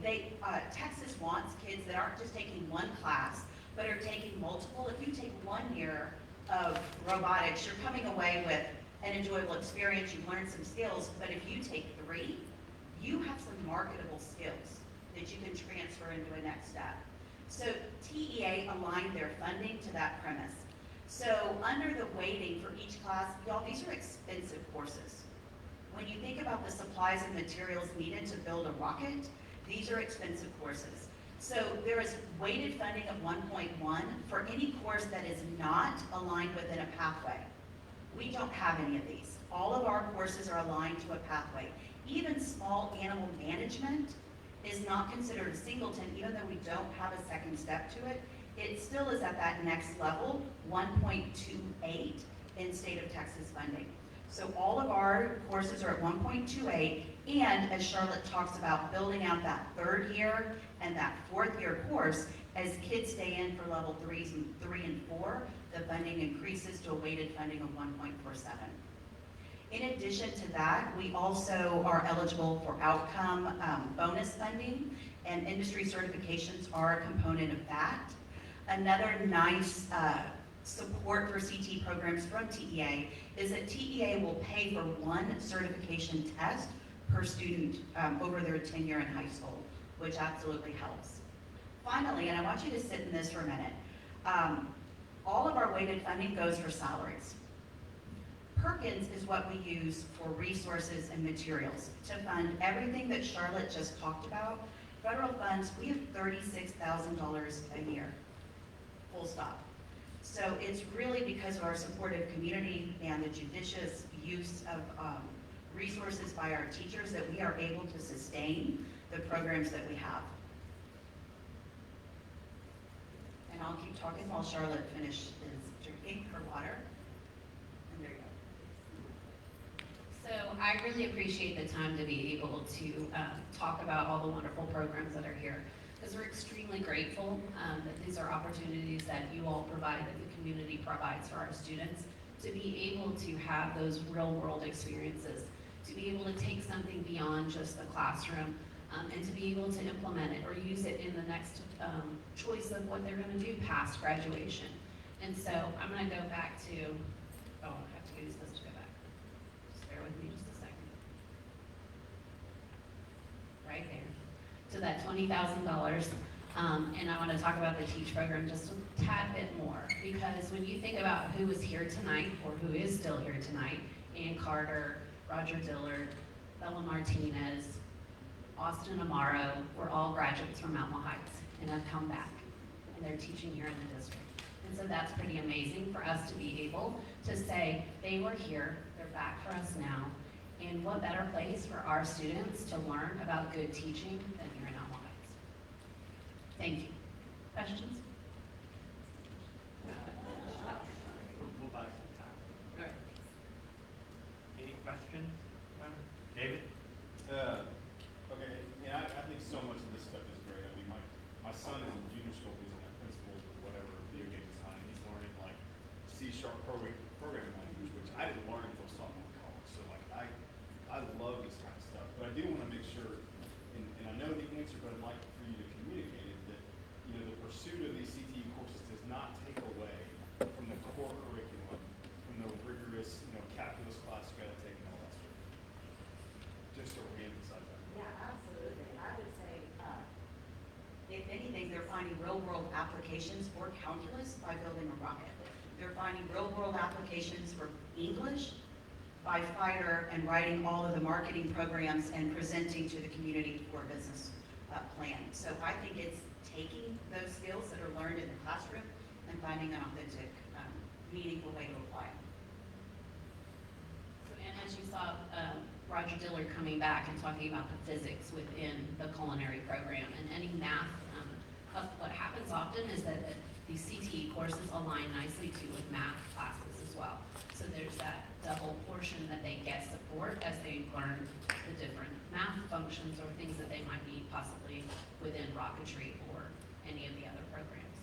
Texas wants kids that aren't just taking one class, but are taking multiple. If you take 1 year of robotics, you're coming away with an enjoyable experience, you've learned some skills, but if you take 3, you have some marketable skills that you can transfer into a next step. So TEA aligned their funding to that premise. So under the weighting for each class, y'all, these are expensive courses. When you think about the supplies and materials needed to build a rocket, these are expensive courses. So there is weighted funding of 1.1 for any course that is not aligned within a pathway. We don't have any of these. All of our courses are aligned to a pathway. Even small animal management is not considered a singleton, even though we don't have a second step to it. It still is at that next level, 1.28 in state of Texas funding. So all of our courses are at 1.28, and as Charlotte talks about building out that 3rd year and that 4th year course, as kids stay in for level 3 and 4, the funding increases to a weighted funding of 1.47. In addition to that, we also are eligible for outcome bonus funding, and industry certifications are a component of that. Another nice support for CT programs from TEA is that TEA will pay for 1 certification test per student over their tenure in high school, which absolutely helps. Finally, and I want you to sit in this for a minute, all of our weighted funding goes for salaries. Perkins is what we use for resources and materials to fund everything that Charlotte just talked about. Federal funds, we have $36,000 a year, full stop. So it's really because of our supportive community and the judicious use of resources by our teachers that we are able to sustain the programs that we have. And I'll keep talking while Charlotte finishes drinking her water. And there you go. So I really appreciate the time to be able to talk about all the wonderful programs that are here, because we're extremely grateful that these are opportunities that you all provide, that the community provides for our students, to be able to have those real world experiences, to be able to take something beyond just the classroom, and to be able to implement it or use it in the next choice of what they're going to do past graduation. And so I'm going to go back to, oh, I have to use this to go back. Just bear with me just a second. Right there. to that $20,000. And I want to talk about the TEACH program just a tad bit more, because when you think about who is here tonight, or who is still here tonight, Ann Carter, Roger Dillard, Bella Martinez, Austin Amaro, were all graduates from Alamo Heights and have come back, and they're teaching here in the district. And so that's pretty amazing for us to be able to say they were here, they're back for us now, and what better place for our students to learn about good teaching than here in Alamo Heights. Thank you. Questions? We'll buy some time. All right. Any questions? David? Okay, yeah, I think so much of this stuff is great. I mean, my son is in junior school, he's in principles or whatever, video game design, he's learning like C# programming language, which I didn't learn until sophomore in college. So like, I love this kind of stuff, but I do want to make sure, and I know the answer, but I'd like for you to communicate it, that, you know, the pursuit of these CTE courses does not take away from the core curriculum, from the rigorous, you know, calculus class you got to take and all that stuff. Just to reemphasize that. Yeah, absolutely. I would say, if anything, they're finding real-world applications for calculus by building a rocket. They're finding real-world applications for English by Fighter and writing all of the marketing programs and presenting to the community for a business plan. So I think it's taking those skills that are learned in the classroom and finding an authentic, meaningful way to apply them. So, and as you saw, Roger Dillard coming back and talking about the physics within the culinary program and any math. What happens often is that these CTE courses align nicely too with math classes as well. So there's that double portion that they get support as they learn the different math functions or things that they might need possibly within rocketry or any of the other programs.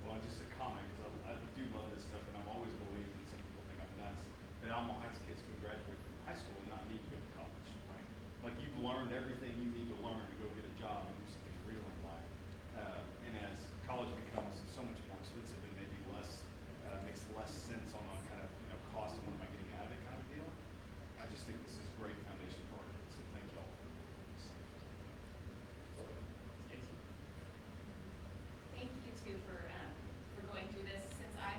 Well, just a comment, because I do love this stuff, and I've always believed, and some people think I'm nuts, that Alamo Heights kids can graduate from high school and not need to go to college, right? Like, you've learned everything you need to learn to go get a job and do something real in life. And as college becomes so much more expensive and maybe less, makes less sense on a kind of, you know, cost and what am I getting out of it kind of deal, I just think this is a great foundation for our kids, so thank y'all. Thank you too for going through this. Since I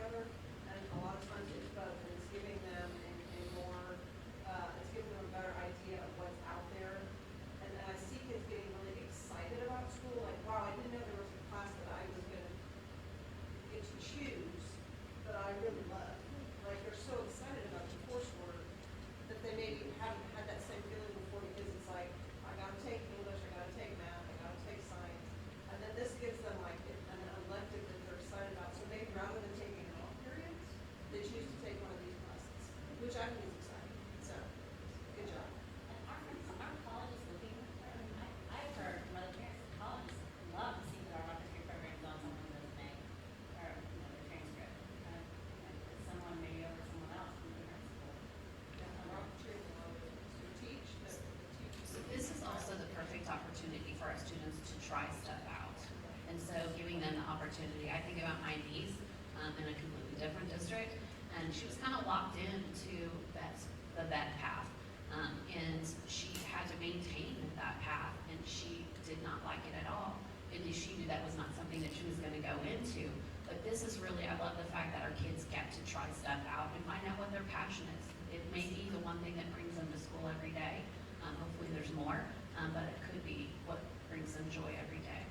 together, and a lot of times it's both, and it's giving them a more, it's giving them a better idea of what's out there. And I see kids getting really excited about school, like, wow, I didn't know there was a class that I was gonna get to choose, that I really love. Like, they're so excited about the coursework that they maybe haven't had that same feeling before, because it's like, I gotta take English, I gotta take math, I gotta take science. And then this gives them like an elective that they're excited about. So maybe rather than taking off periods, they choose to take one of these classes, which I think is exciting. So, good job. Our college is looking, I've heard from other parents, colleges love to see that our history program is on someone's resume, or, their transcript. Someone maybe over someone else from a different school. So this is also the perfect opportunity for our students to try stuff out. And so giving them the opportunity, I think about my niece in a completely different district, and she was kind of locked into the vet path. And she had to maintain that path, and she did not like it at all. And she knew that was not something that she was going to go into. But this is really, I love the fact that our kids get to try stuff out and find out what their passion is. It may be the one thing that brings them to school every day. Hopefully there's more, but it could be what brings them joy every day.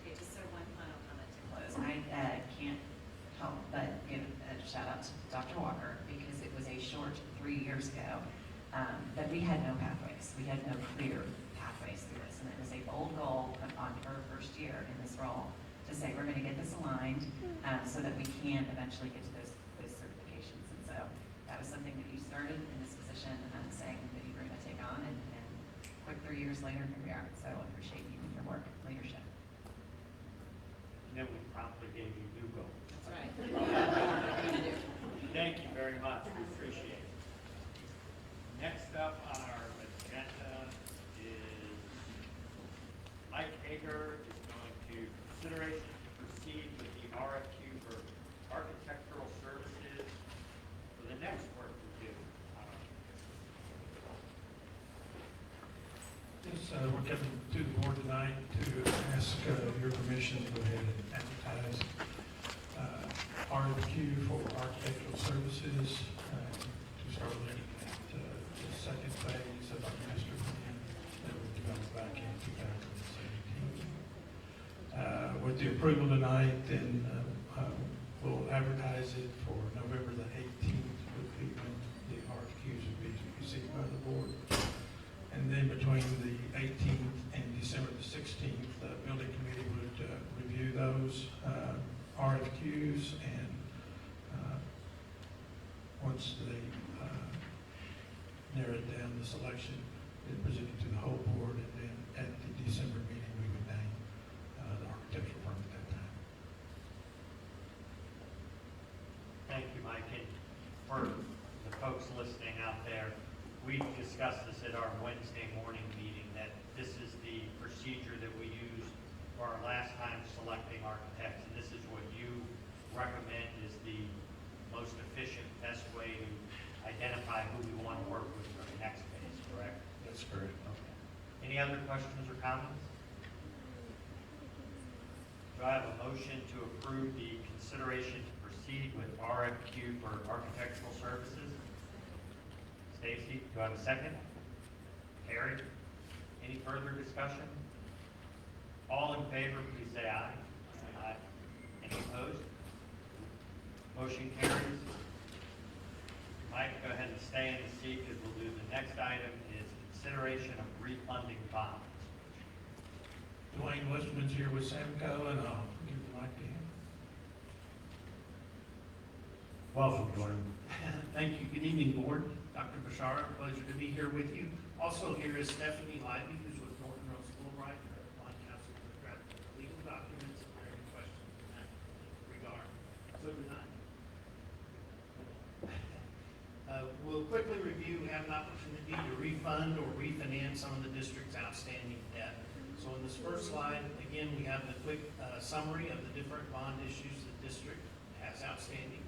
Okay, just sort of one final comment to close. I can't help but give a shout out to Dr. Walker, because it was a short 3 years ago that we had no pathways. We had no clear pathways through this, and it was a bold goal on her first year in this role to say we're going to get this aligned so that we can eventually get to those certifications. And so that was something that you started in this position saying that you were going to take on, and quick 3 years later, here we are. So I appreciate you and your work and leadership. And then we promptly gave you new goals. That's right. Thank you very much. We appreciate it. Next up on our agenda is Mike Hager is going to consideration to proceed with the RFQ for architectural services for the next work review. Yes, we're coming to the board tonight to ask your permission to go ahead and advertise RFQ for architectural services to start looking at the second phase of our master plan that was developed back in 2017. With the approval tonight, then we'll advertise it for November the 18th, would be when the RFQs would be received by the board. And then between the 18th and December the 16th, the building committee would review those RFQs, and once they narrowed down the selection, they presented to the whole board, and then at the December meeting, we would name the architectural firm at that time. Thank you, Mike. And for the folks listening out there, we discussed this at our Wednesday morning meeting, that this is the procedure that we used for our last time selecting architects, and this is what you recommend is the most efficient, best way to identify who we want to work with for the next phase, correct? That's correct. Okay. Any other questions or comments? Do I have a motion to approve the consideration to proceed with RFQ for architectural services? Stacy, do I have a second? Harry? Any further discussion? All in favor, please say aye. Aye. Any opposed? Motion carries. Mike, go ahead and stay in the seat, because we'll do the next item is consideration of refunding bonds. Dwayne Westerman's here with Samco, and I'll give the mic to him. Welcome, Dwayne. Thank you. Good evening, board. Dr. Bashara, pleasure to be here with you. Also here is Stephanie Lively, who's with Norton Rose Fulbright, her line counsel to draft legal documents. If there are any questions in that regard. So tonight, we'll quickly review, have an opportunity to refund or refinance some of the district's outstanding debt. So in this first slide, again, we have the quick summary of the different bond issues the district has outstanding.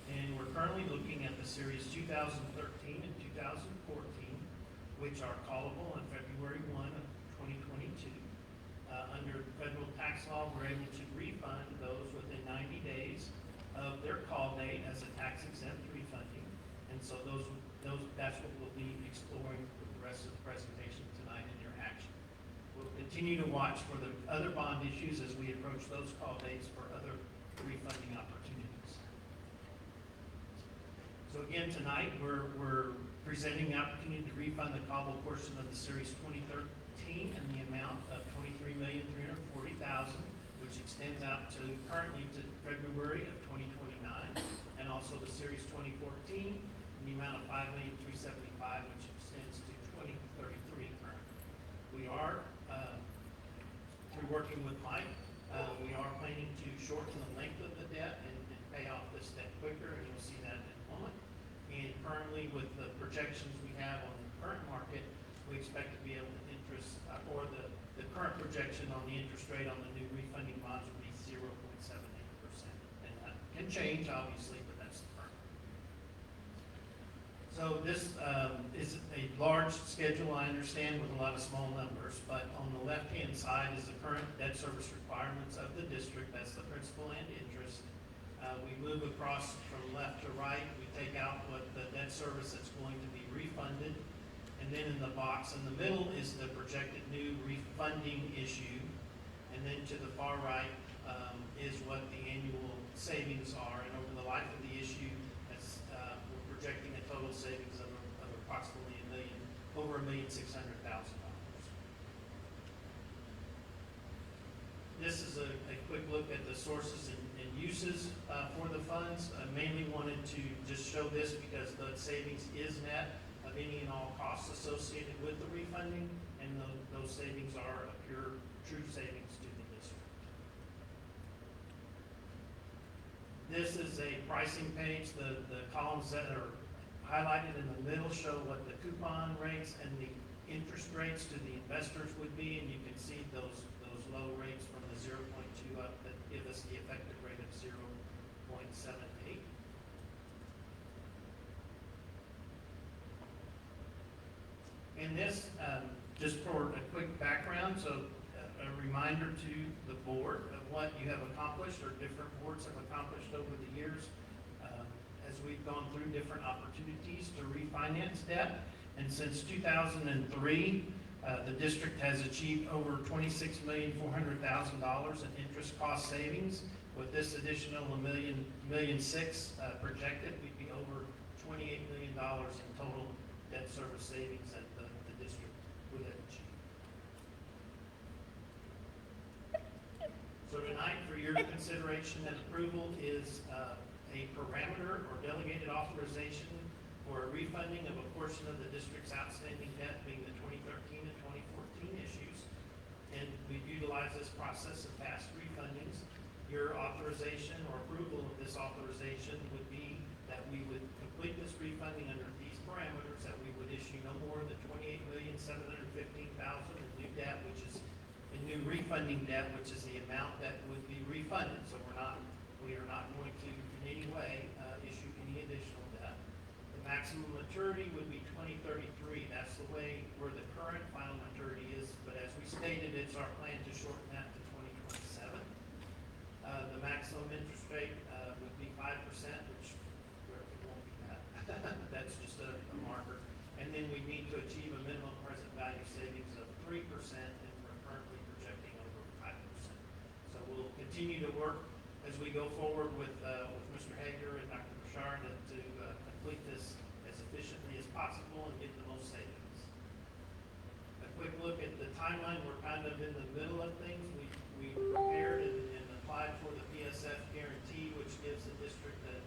And we're currently looking at the series 2013 and 2014, which are callable on February 1 of 2022. Under federal tax law, we're able to refund those within of their call date as a tax exempt refunding. And so that's what we'll be exploring with the rest of the presentation tonight in your action. We'll continue to watch for the other bond issues as we approach those call dates for other refunding opportunities. So again, tonight, we're presenting the opportunity to refund the callable portion of the Series 2013 in the amount of $23,340,000, which extends out to currently to February of 2029, and also the Series 2014 in the amount of $5,375,000, which extends to 2033 currently. We are, through working with Mike, we are planning to shorten the length of the debt and pay off this debt quicker, and you'll see that in a moment. And currently, with the projections we have on the current market, we expect to be able to interest, or the current projection on the interest rate on the new refunding bonds would be 0.78%. And that can change, obviously, but that's the current. So this is a large schedule, I understand, with a lot of small numbers, but on the left-hand side is the current debt service requirements of the district. That's the principal and interest. We move across from left to right. We take out what the debt service that's going to be refunded. And then in the box in the middle is the projected new refunding issue. And then to the far right is what the annual savings are. And over the life of the issue, we're projecting a total savings of approximately over $1,600,000. This is a quick look at the sources and uses for the funds. I mainly wanted to just show this because the savings is net of any and all costs associated with the refunding, and those savings are a pure, true savings to the district. This is a pricing page. The columns that are highlighted in the middle show what the coupon rates and the interest rates to the investors would be, and you can see those low rates from the 0.2 up that give us the effective rate of 0.78. And this, just for a quick background, so a reminder to the board of what you have accomplished or different boards have accomplished over the years as we've gone through different opportunities to refinance debt. And since 2003, the district has achieved over $26,400,000 in interest cost savings. With this additional $1.6 million projected, we'd be over $28 million in total debt service savings that the district would have achieved. So tonight, for your consideration and approval is a parameter or delegated authorization for a refunding of a portion of the district's outstanding debt, being the 2013 and 2014 issues. And we've utilized this process of past refundings. Your authorization or approval of this authorization would be that we would complete this refunding under these parameters, that we would issue no more than $28,715,000 in new debt, which is in new refunding debt, which is the amount that would be refunded. So we are not going to in any way issue any additional debt. The maximum maturity would be 2033. That's the way where the current final maturity is, but as we stated, it's our plan to shorten that to 2027. The maximum interest rate would be 5%, which it won't be that. That's just a marker. And then we need to achieve a minimum present value savings of 3%, and we're currently projecting over 5%. So we'll continue to work as we go forward with Mr. Hager and Dr. Bashar to complete this as efficiently as possible and get the most savings. A quick look at the timeline. We're kind of in the middle of things. We prepared and applied for the PSF guarantee, which gives the district a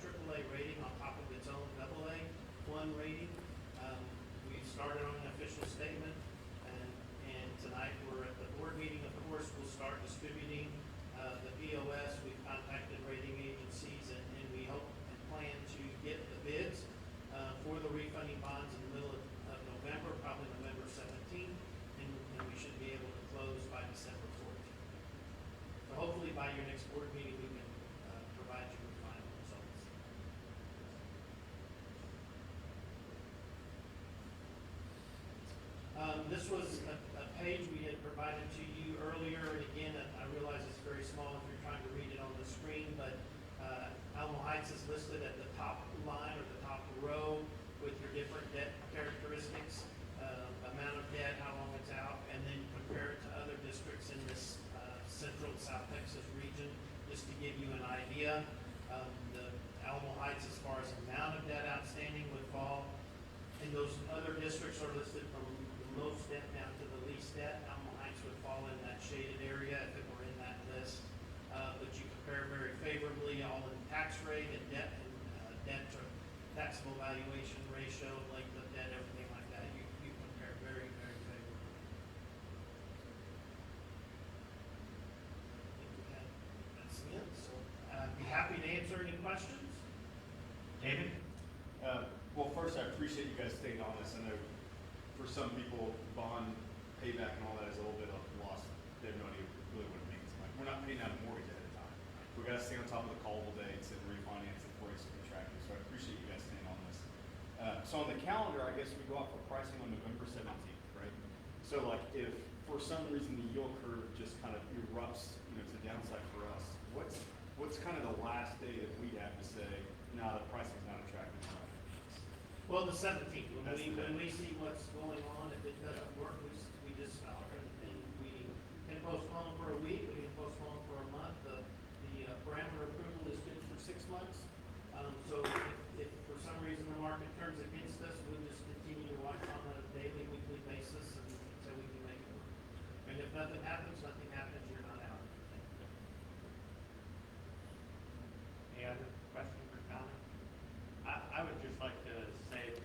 AAA rating on top of its own AA1 rating. We've started on an official statement, and tonight we're at the board meeting. Of course, we'll start distributing the POS. We've contacted rating agencies, and we hope and plan to get the bids for the refunding bonds in the middle of November, probably November 17th, and we should be able to close by December 14th. So hopefully by your next board meeting, we can provide you with final results. This was a page we had provided to you earlier, and again, I realize it's very small if you're trying to read it on the screen, but listed at the top line or the top row with your different debt characteristics, amount of debt, how long it's out, and then compare it to other districts in this central South Texas region, just to give you an idea. The Alamo Heights, as far as amount of debt outstanding, would fall, and those other districts are listed from the most debt down to the least debt. Alamo Heights would fall in that shaded area if it were in that list. But you compare very favorably all in tax rate and debt to taxable valuation ratio, length of debt, everything like that. You compare very, very favorably. That's it. So I'd be happy to answer any questions. David? Well, first, I appreciate you guys staying on this. I know for some people, bond payback and all that is a little bit of loss. They have no idea really what it means. Like, we're not paying down a mortgage at a time. We got to stay on top of the callable dates and refinance it before it's contracted. So I appreciate you guys staying on this. So on the calendar, I guess we go out for pricing on November 17th, right? So like if for some reason the yield curve just kind of erupts, to the downside for us, what's kind of the last day that we have to say, no, the pricing's not attractive enough? Well, the 17th, when we see what's going on, if it doesn't work, we just stop and we can postpone for a week, we can postpone for a month. The parameter approval is good for 6 months. So if for some reason the market turns against us, we'll just continue to watch on a daily, weekly basis until we can make it work. And if nothing happens, you're not out. Any other questions or comments? I would just like to say,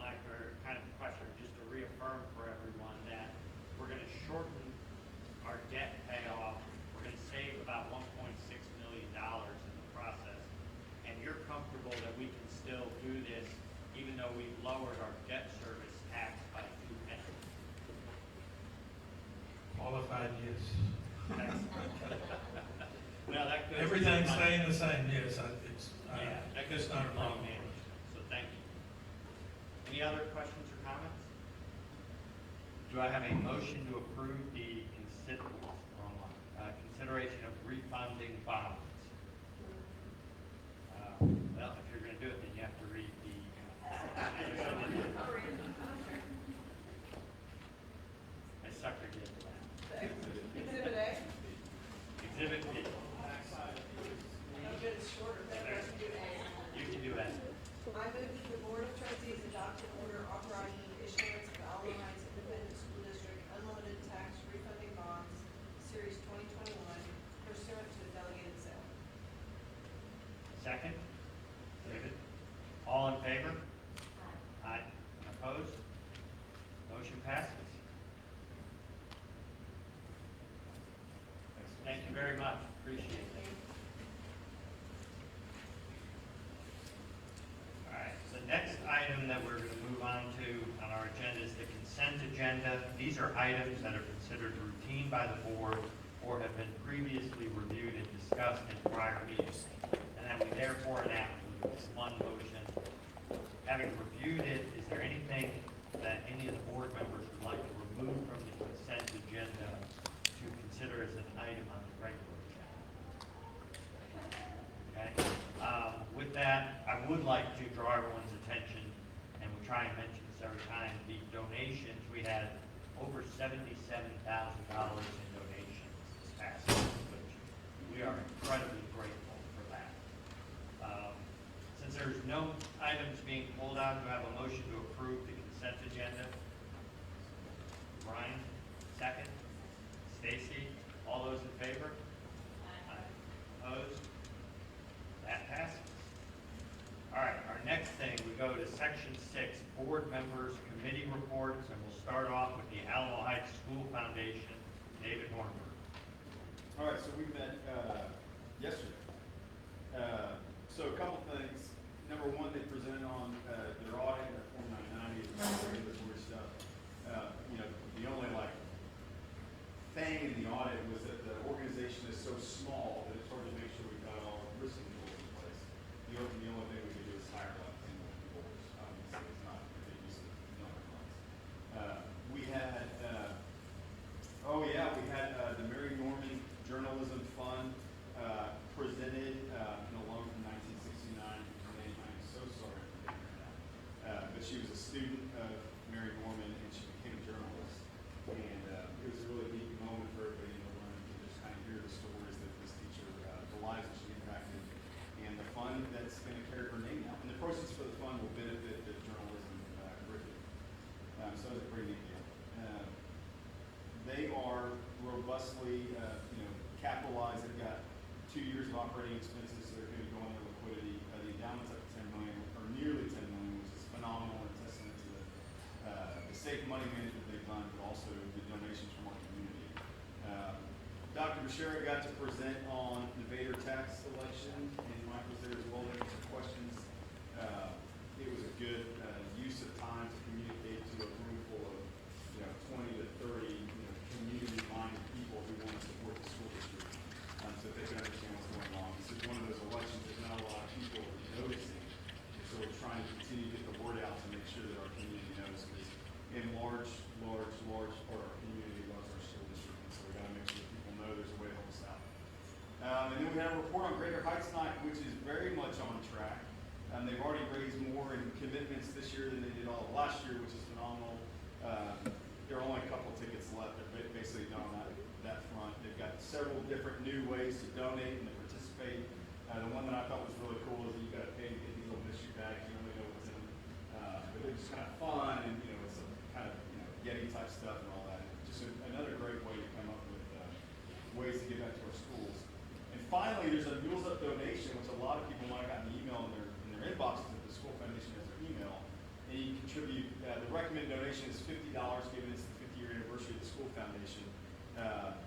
Mike, or kind of question, just to reaffirm for everyone that we're going to shorten our debt payoff. We're going to save about $1.6 million in the process. And you're comfortable that we can still do this even though we've lowered our debt service tax by 2 pennies? Qualified, yes. Well, that goes. Everything's staying the same, yes. Yeah, that goes it's not a to problem. money management, so thank you. Any other questions or comments? Do I have a motion to approve the consideration of refunding bonds? Well, if you're going to do it, then you have to read the. I suckered you into that. Exhibit A. Exhibit B. I'm good, it's shorter. You can do that. I move that the Board of Trustees adopt an order authorizing the issuance of Alamo Heights Independent School District unlimited tax refunding bonds, Series 2021, pursuant to a delegated sale. Second? David? All in favor? Aye. Opposed? Motion passes. Thank you very much. Appreciate it. All right, the next item that we're going to move on to on our agenda is the consent agenda. These are items that are considered routine by the board or have been previously reviewed and discussed in prior meetings, and that we therefore enact with one motion. Having reviewed it, is there anything that any of the board members would like to remove from the consent agenda to consider as an item on the regular agenda? Okay. With that, I would like to draw everyone's attention, and we try and mention this every time, the donations. We had over $77,000 in donations this past year, which we are incredibly grateful for that. Since there's no items being pulled out, do I have a motion to approve the consent agenda? Brian, second. Stacy, all those in favor? Aye. Opposed? That passes. All right, our next thing, we go to section 6, board members, committee reports, and we'll start off with the Alamo Heights School Foundation, David Hornberg. All right, so we met yesterday. So a couple things. Number one, they presented on their audit, their Form 990, and regulatory stuff. The only thing in the audit was that the organization is so small that it's hard to make sure we've got all the risk controls in place. The only thing we can do is hire a single people. Obviously, it's not ridiculous number of months. We had 2 years of operating expenses, so they're going to be going into liquidity. The endowment's up to 10 million, or nearly 10 million, which is phenomenal and testament to the safe money management they've done, but also the donations from our community. Dr. Bashara got to present on the Vader tax election, and Mike was there as well to answer questions. It was a good use of time to communicate to a room full of 20 to 30 community-minded people who want to support the school district, so that they can understand what's going on. This is one of those elections that not a lot of people are noticing, so we're trying to continue to get the word out to make sure that our community knows, because in large part our community loves our school district, and so we got to make sure people know there's a way to help us out. And then we have a report on Greater Heights Night, which is very much on track. They've already raised more in commitments this year than they did all of last year, which is phenomenal. There are only a couple tickets left. They're basically done on that front. They've got several different new ways to donate and to participate. The one that I thought was really cool is that you got to pay to get these little mystery bags. You don't really know what's in them, but they're just kind of fun, and it's some kind of Yeti type stuff and all that. Just another great way to come up with ways to give back to our schools. And finally, there's a Mules Up donation, which a lot of people might have gotten an email in their inboxes if the school foundation has their email. And you contribute, the recommended donation is $50, given it's the 50-year anniversary of the school foundation.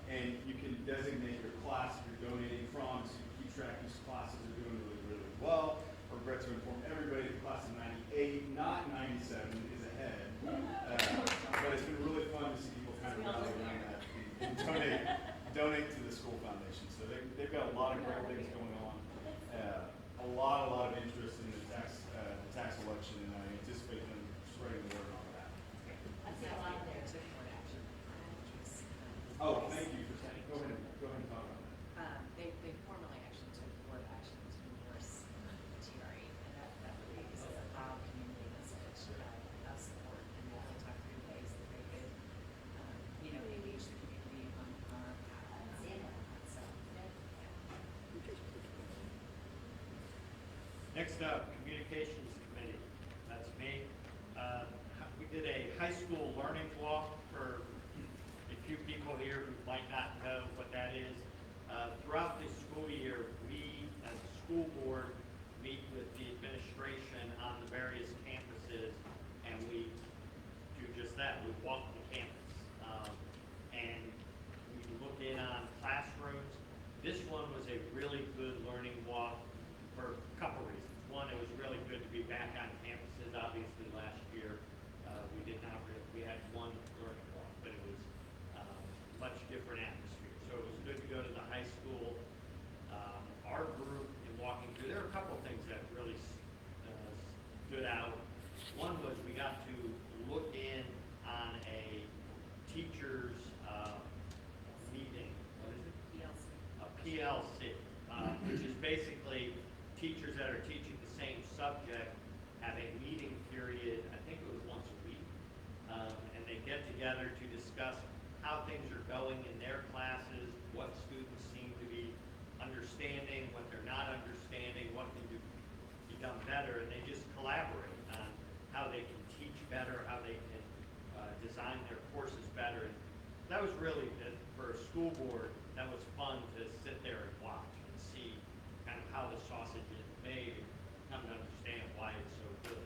And you can designate your class you're donating from, so you can keep track of these classes are doing really, really well. I regret to inform everybody that the class of 98, not 97, is ahead. But it's been really fun to see people kind of rally around that and donate to the school foundation. So they've got a lot of great things going on. A lot of interest in the tax election, and I anticipate them spreading the word on that. I see a lot of there took board action. Oh, thank you for saying. Go ahead and talk about that. They formally actually took board action to endorse TRE, and that really is a loud community message of support, and they can talk through ways that they could, engage the community on our path. So, Next up, Communications Committee. That's me. We did a high school learning walk for a few people here who might not know what that is. Throughout the school year, we, as a school board, meet with the administration on the various campuses, and we do just that. We walk the campus. And we look in on classrooms. This one was a really good learning walk for a couple reasons. One, it was really good to be back on campuses. Obviously, last year we had one learning walk, but it was much different atmosphere. So it was good to go to the high school. Our group, in walking through, there were a couple of things that really stood out. One was we got to look in on a teacher's meeting. What is it? PLC. A PLC, which is basically teachers that are teaching the same subject have a meeting period, I think it was once a week, and they get together to discuss how things are going in their classes, what students seem to be understanding, what they're not understanding, what can be done better, and they just collaborate on how they can teach better, how they can design their courses better. And that was really, for a school board, that was fun to sit there and watch and see kind of how the sausage is made and come to understand why it's so good.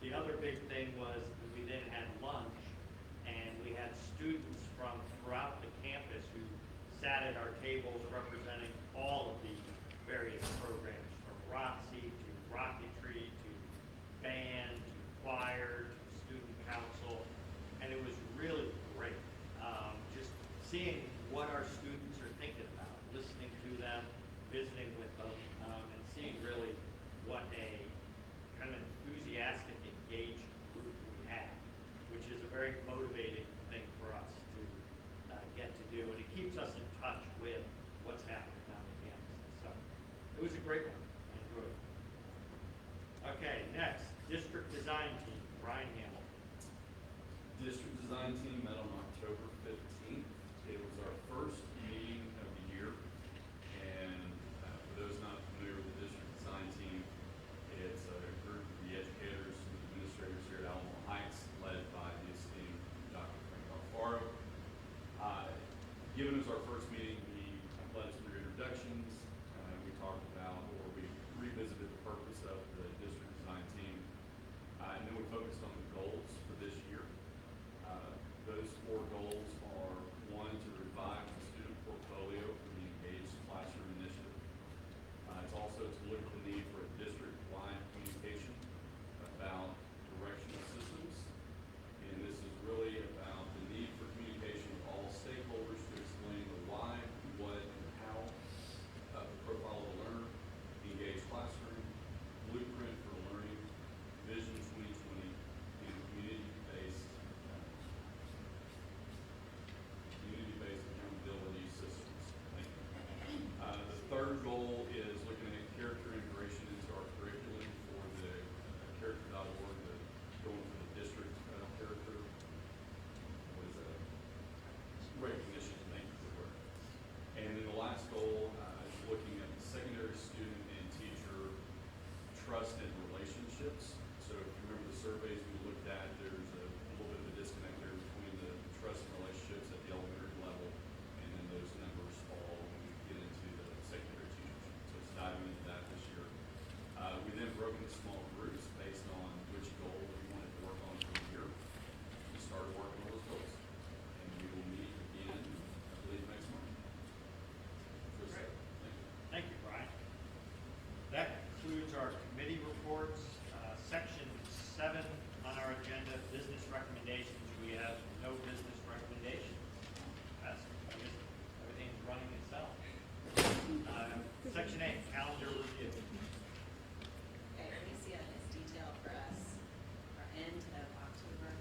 The other big thing was we then had lunch, and we had students from throughout the campus who sat at our tables representing all of the various programs, from ROTC to Rocketry to band to choir to student council, and it was really great. Just seeing what our students are thinking about, listening to them, visiting with them, and seeing really what a kind of enthusiastic, engaged group we have, which is a very motivating thing for us to get to do, and it keeps us in touch with what's happening on the campus. So it was a great one. I enjoyed it. Okay, next, district design team, Brian Hamilton. District design team met on October 15th. It was our first meeting of the year, and for those not familiar with the district design team, it's a group of the educators and administrators here at Alamo Heights, led by the esteemed Dr. Frank Alfaro. Given it was our first meeting, he led us through introduction, trust and relationships. So if you remember the surveys we looked at, there's a little bit of a disconnect there between the trust and relationships at the elementary level, and then those numbers fall when we get into the secondary teachers. So it's diving into that this year. We then broke into small groups based on which goal we wanted to work on for the year. We started working on those goals, and we will meet again, I believe, next month. Great. Thank you, Brian. That concludes our committee reports. Section 7 on our agenda, business recommendations. We have no business recommendations. I guess everything's running itself. Section 8, calendar review. Okay, Alicia has detailed for us our end of October.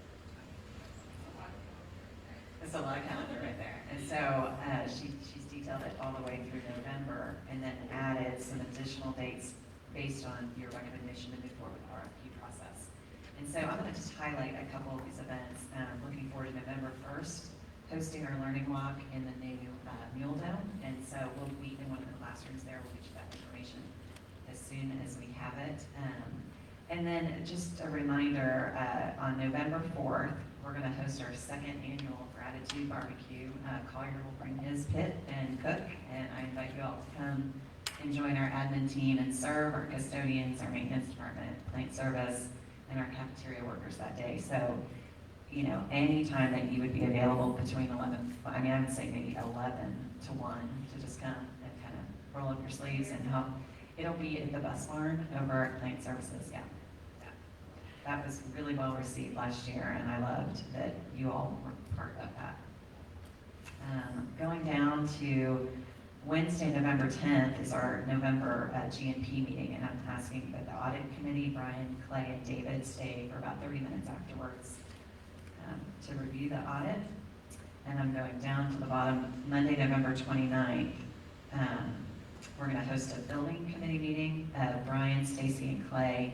That's a lot of calendar right there. And so she's detailed it all the way through November and then added some additional dates based on your recommendation to move forward with the RFQ process. And so I'm going to just highlight a couple of these events. Looking forward to November 1st, hosting our learning walk in the new Mule Dome. And so we'll meet in one of the classrooms there. We'll get you that information as soon as we have it. And then just a reminder, on November 4th, we're going to host our second annual Gratitude Barbecue. Collier will bring his pit and cook, and I invite you all to come and join our admin team and serve our custodians, our maintenance department, plant service, and our cafeteria workers that day. So, you know, any time that you would be available between 11, I mean, I would say maybe 11 to 1 to just come and kind of roll up your sleeves and help. It'll be at the bus barn over at plant services, yeah. That was really well received last year, and I loved that you all were part of that. Going down to Wednesday, November 10th is our November GNP meeting, and I'm asking that the audit committee, Brian, Clay, and David stay for about 30 minutes afterwards to review the audit. And I'm going down to the bottom, Monday, November 29th. We're going to host a building committee meeting, Brian, Stacy, and Clay,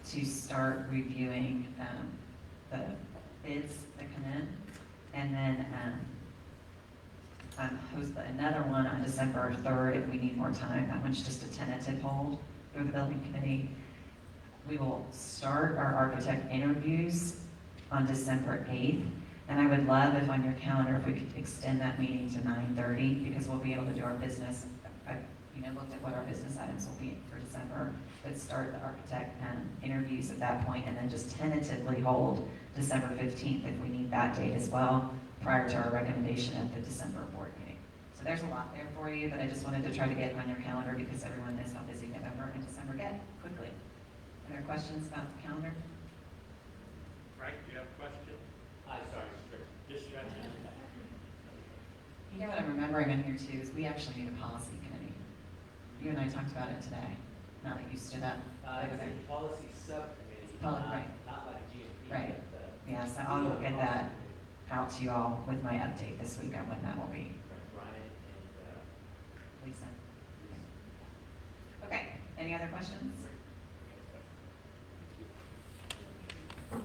to start reviewing the bids that come in. And then host another one on December 3rd if we need more time. That one's just a tentative hold for the building committee. We will start our architect interviews on December 8th. And I would love if on your calendar, if we could extend that meeting to 9:30, because we'll be able to do our business. I looked at what our business items will be for December, but start the architect interviews at that point, and then just tentatively hold December 15th if we need that date as well, prior to our recommendation at the December board meeting. So there's a lot there for you, but I just wanted to try to get on your calendar because everyone knows how busy November and December get quickly. Are there questions about the calendar? Frank, do you have a question? Sorry, just checking. You know what I'm remembering in here too is we actually need a policy committee. You and I talked about it today. Now that you stood up over there. Policy subcommittee, Right. not like GMP. Right. Yeah, so I'll get that out to you all with my update this week on when that will be. Brian and Lisa. Okay, any other questions? All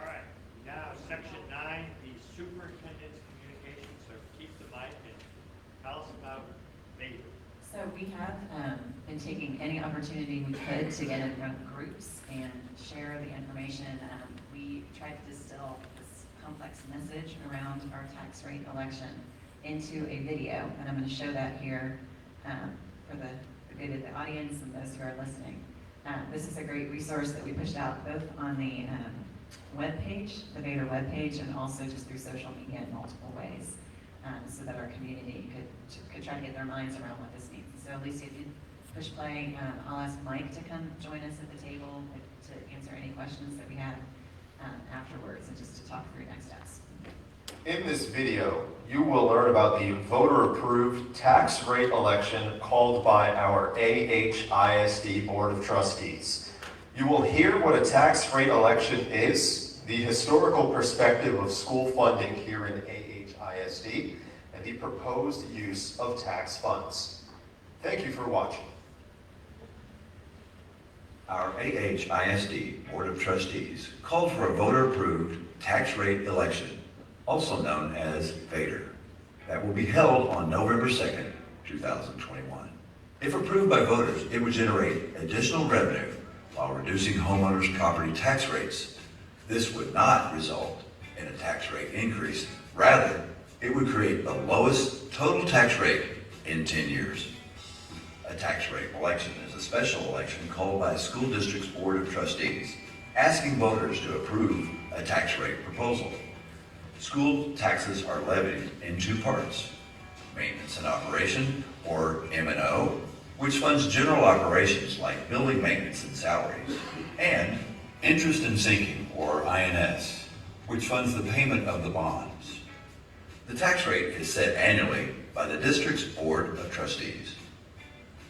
right, now section 9, the superintendent's communications. So keep the mic and tell us about Vader. So we have been taking any opportunity we could to get in front of groups and share the information. We tried to distill this complex message around our tax rate election into a video, and I'm going to show that here for the good of the audience and those who are listening. This is a great resource that we pushed out both on the webpage, the Vader webpage, and also just through social media in multiple ways, so that our community could try to get their minds around what this means. So Alicia, if you push play, I'll ask Mike to come join us at the table to answer any questions that we have afterwards, and just to talk through next steps. In this video, you will learn about the voter-approved tax rate election called by our AHISD Board of Trustees. You will hear what a tax rate election is, the historical perspective of school funding here in AHISD, and the proposed use of tax funds. Thank you for watching. Our AHISD Board of Trustees called for a voter-approved tax rate election, also known as Vader, that will be held on November 2nd, 2021. If approved by voters, it would generate additional revenue while reducing homeowners' property tax rates. This would not result in a tax rate increase. Rather, it would create the lowest total tax rate in 10 years. A tax rate election is a special election called by a school district's board of trustees, asking voters to approve a tax rate proposal. School taxes are levied in two parts: maintenance and operation, or M&O, which funds general operations like building maintenance and salaries, and interest and sinking, or INS, which funds the payment of the bonds. The tax rate is set annually by the district's board of trustees.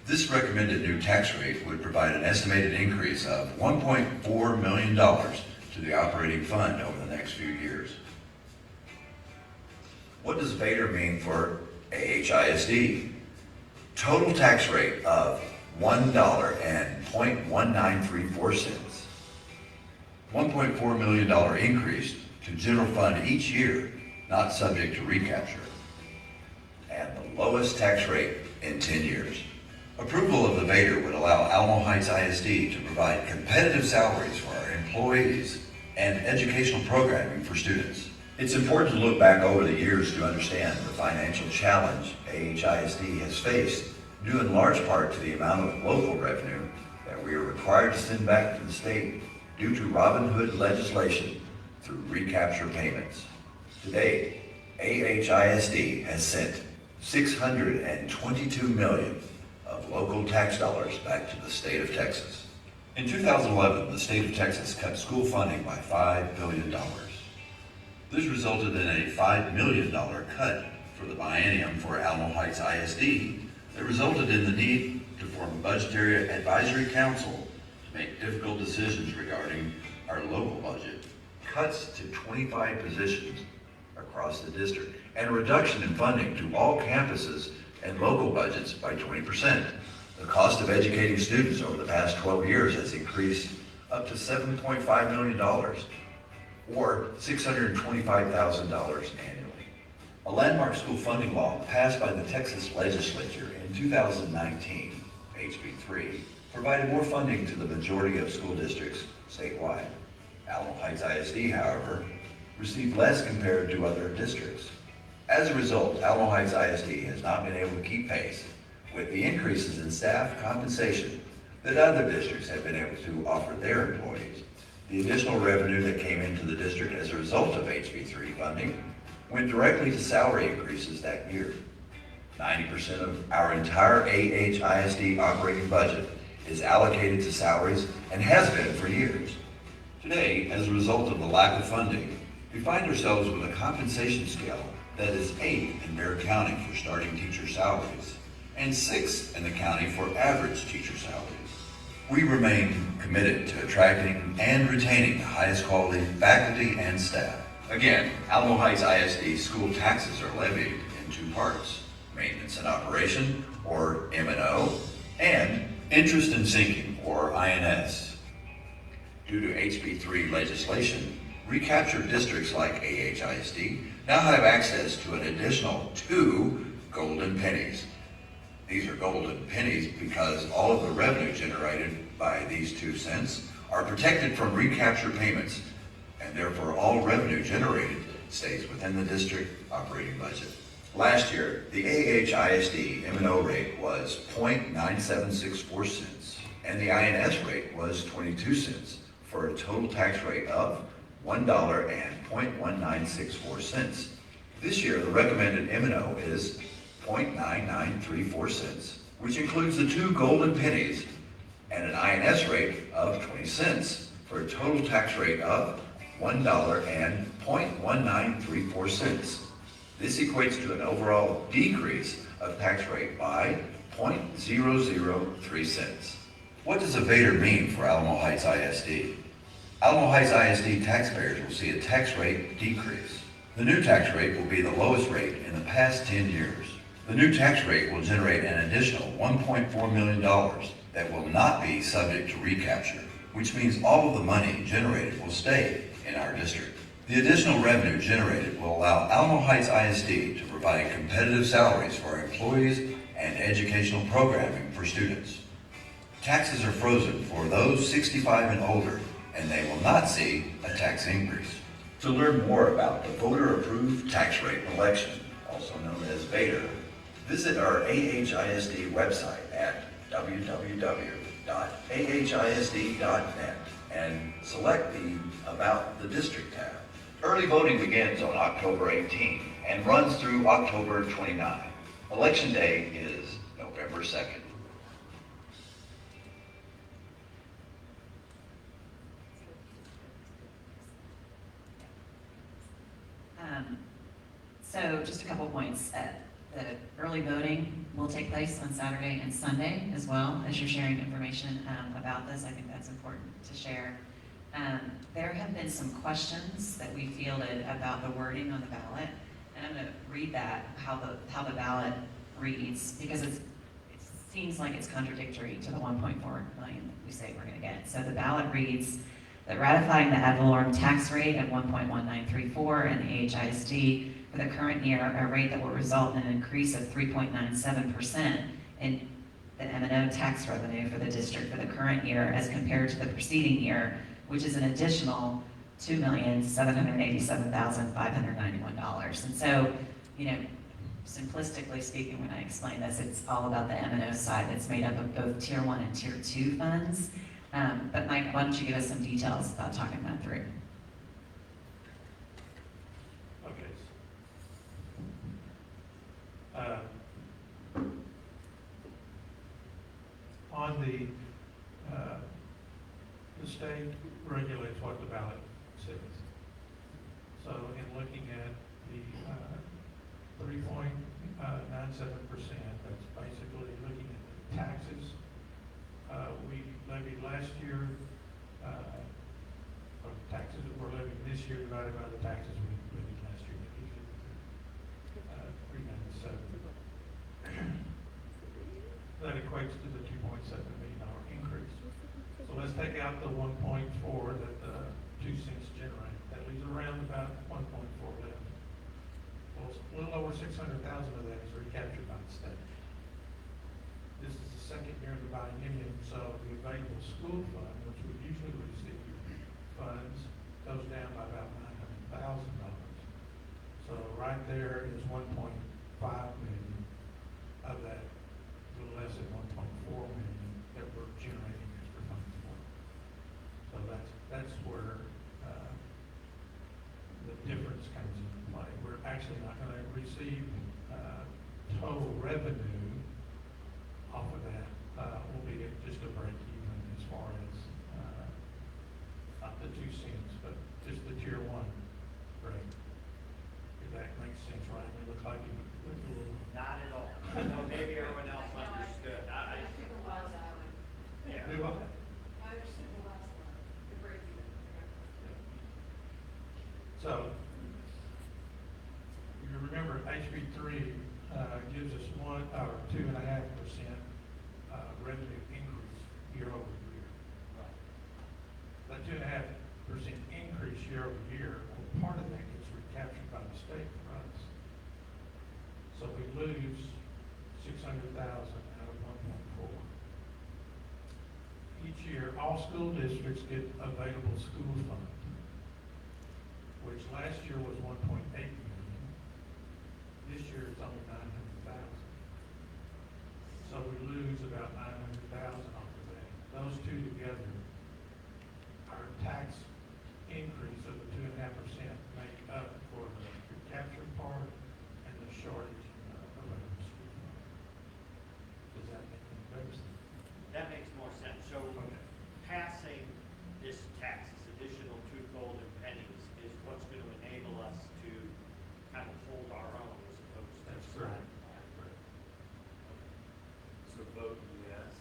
This recommended new tax rate would provide an estimated increase of $1.4 million to the operating fund over the next few years. What does Vader mean for AHISD? Total tax rate of $1.1934. $1.4 million increase to general fund each year, not subject to recapture. And the lowest tax rate in 10 years. Approval of the Vader would allow Alamo Heights ISD to provide competitive salaries for our employees and educational programming for students. It's important to look back over the years to understand the financial challenge AHISD has faced, due in large part to the amount of local revenue that we are required to send back to the state due to Robin Hood legislation through recapture payments. To date, AHISD has sent $622 million of local tax dollars back to the state of Texas. In 2011, the state of Texas cut school funding by $5 billion. This resulted in a $5 million cut for the biennium for Alamo Heights ISD that resulted in the need to form a budgetary advisory council to make difficult decisions regarding our local budget. Cuts to 25 positions across the district and a reduction in funding to all campuses and local budgets by 20%. The cost of educating students over the past 12 years has increased up to $7.5 million, or $625,000 annually. A landmark school funding law passed by the Texas legislature in 2019, HB 3, provided more funding to the majority of school districts statewide. Alamo Heights ISD, however, received less compared to other districts. As a result, Alamo Heights ISD has not been able to keep pace with the increases in staff compensation that other districts have been able to offer their employees. The additional revenue that came into the district as a result of HB 3 funding went directly to salary increases that year. 90% of our entire AHISD operating budget is allocated to salaries and has been for years. Today, as a result of the lack of funding, we find ourselves with a compensation scale that is 8th in Bexar County for starting teacher salaries and 6th in the county for average teacher salaries. We remain committed to attracting and retaining the highest quality faculty and staff. Again, Alamo Heights ISD school taxes are levied in two parts: maintenance and operation, or M&O, and interest and sinking, or INS. Due to HB 3 legislation, recapture districts like AHISD now have access to an additional 2 golden pennies. These are golden pennies because all of the revenue generated by these 2 cents are protected from recapture payments, and therefore all revenue generated stays within the district operating budget. Last year, the AHISD M&O rate was 0.9764 cents, and the INS rate was 22 cents, for a total tax rate of $1.1964. This year, the recommended M&O is 0.9934 cents, which includes the 2 golden pennies and an INS rate of 20 cents, for a total tax rate of $1.1934 cents. This equates to an overall decrease of tax rate by 0.003 cents. What does a Vader mean for Alamo Heights ISD? Alamo Heights ISD taxpayers will see a tax rate decrease. The new tax rate will be the lowest rate in the past 10 years. The new tax rate will generate an additional $1.4 million that will not be subject to recapture, which means all of the money generated will stay in our district. The additional revenue generated will allow Alamo Heights ISD to provide competitive salaries for our employees and educational programming for students. Taxes are frozen for those 65 and older, and they will not see a tax increase. To learn more about the voter-approved tax rate election, also known as VADER, visit our AHISD website at www.ahisd.net and select the About the District tab. Early voting begins on October 18 and runs through October 29. Election day is November 2nd. So just a couple points. The early voting will take place on Saturday and Sunday as well. As you're sharing information about this, I think that's important to share. There have been some questions that we fielded about the wording on the ballot, and I'm going to read that, how the ballot reads, because it seems like it's contradictory to the 1.4 million that we say we're going to get. So the ballot reads that ratifying the ad valorem tax rate at 1.1934 and the AHISD for the current year, a rate that will result in an increase of 3.97% in the M&O tax revenue for the district for the current year as compared to the preceding year, which is an additional $2,787,591. And so, simplistically speaking, when I explain this, it's all about the M&O side that's made up of both Tier 1 and Tier 2 funds. But Mike, why don't you give us some details about talking that through? Okay. On the state regulates what the ballot says. So in looking at the 3.97%, that's basically looking at the taxes we levied last year, or taxes that we're levying this year divided by the taxes we levied last year. That gives you 397. That equates to the $2.7 million increase. So let's take out the 1.4 that the 2 cents generate. That leaves around about 1.4 left. Well, a little over 600,000 of that is recaptured by the state. This is the second year of the biennium, so the available school fund, which we usually receive funds, goes down by about $900,000. So right there is 1.5 million of that, a little less than 1.4 million that we're generating extra funds for. So that's where the difference comes into play. We're actually not going to receive total revenue off of that. Will be just a break even as far as not the 2 cents, but just the Tier 1 rate. If that makes sense, right? It looks like it would a little. Not at all. No, maybe everyone else understood. Yeah. Do what? I understand the last one, the break even. So, you remember HB 3 gives us 2.5% revenue increase year over year. That 2.5% increase year over year, well, part of that gets recaptured by the state for us. So we lose 600,000 out of 1.4. Each year, all school districts get available school fund, which last year was 1.8 million. This year it's only 900,000. So we lose about 900,000 off of that. Those two together, our tax increase of the 2.5% make up for the recapture part and the shortage of available school fund. Does that make any better sense? That makes more sense. So passing this tax, this additional 2 golden pennies, is what's going to enable us to kind of hold our own as opposed to. That's correct. So vote yes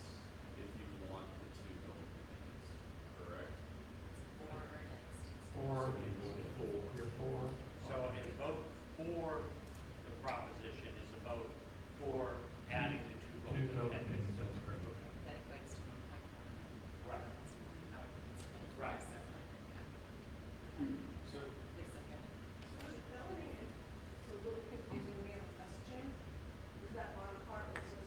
if you want the 2 golden pennies, correct? You're for. So a vote for the proposition is a vote for adding the 2 golden pennies. That's correct. That equates to Right. Right. So, Spelling is a little confusing. We have a question. Is that bottom part that says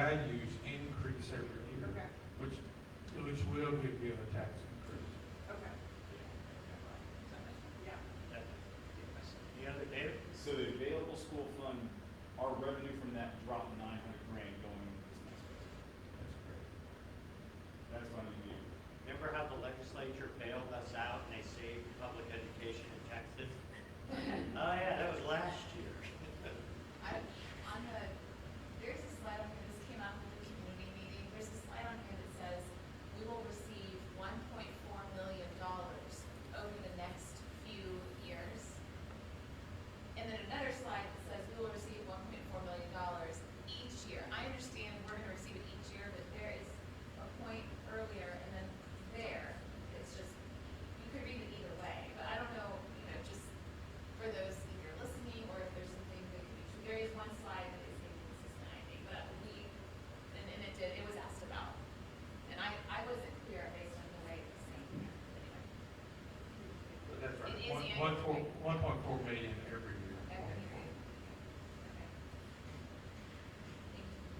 values increase every year, which will give you a tax increase. Okay. Yeah. Any other, David? So the available school fund, our revenue from that dropped 900 grand going into this next budget. That's great. That's what I need. Remember how the legislature bailed us out and they saved public education in Texas? Oh yeah, that was last year. There's a slide on here, this came out from the community meeting, there's a slide on here that says we will receive $1.4 million over the next few years. And then another slide that says we will receive $1.4 million each year. I understand we're gonna receive it each year, but there is a point earlier and then there, it's just, you could read it either way, but I don't know, just for those, if you're listening or if there's something that could be true. There is one slide that is inconsistent, I think, but it was asked about. And I wasn't clear based on the way it was saying here, but anyway. That's right. It is annual. 1.4 million every year. Every year.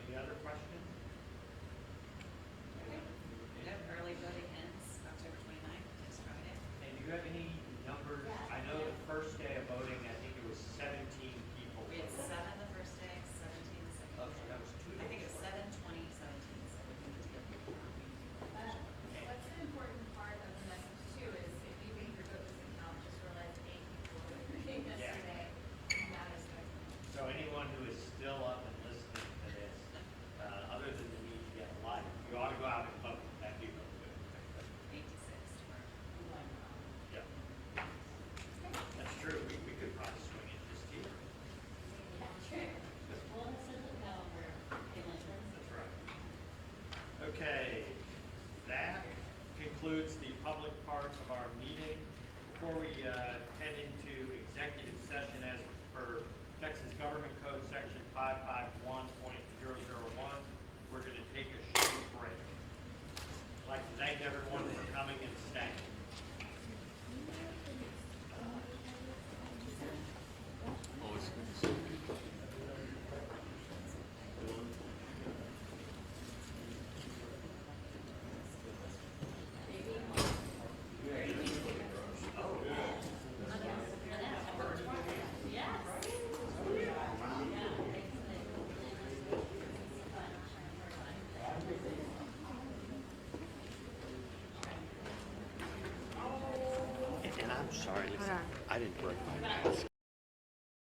Any other questions? Yep, early voting ends October 29th, it's Friday. And do you have any numbers? I know the first day of voting, I think it was 17 people. We had 7 the first day, 17 the second Oh, day. so that was 2 I think days. it was 7, 20, 17, so we can get What's an important part of the message too is if you think your vote doesn't count, just realize 8 people were voting yesterday. And that is good. So anyone who is still up and listening to this, other than the media live, you ought to go out and vote. That'd be really good. 8 to 6 tomorrow. Yep. That's true. We could probably swing it just here. That's right. Okay, that concludes the public part of our meeting. Before we head into executive session as per Texas Government Code Section 551.001, we're going to take a short break. I'd like to thank everyone for coming and staying. And I'm sorry, listen, I didn't break my mask.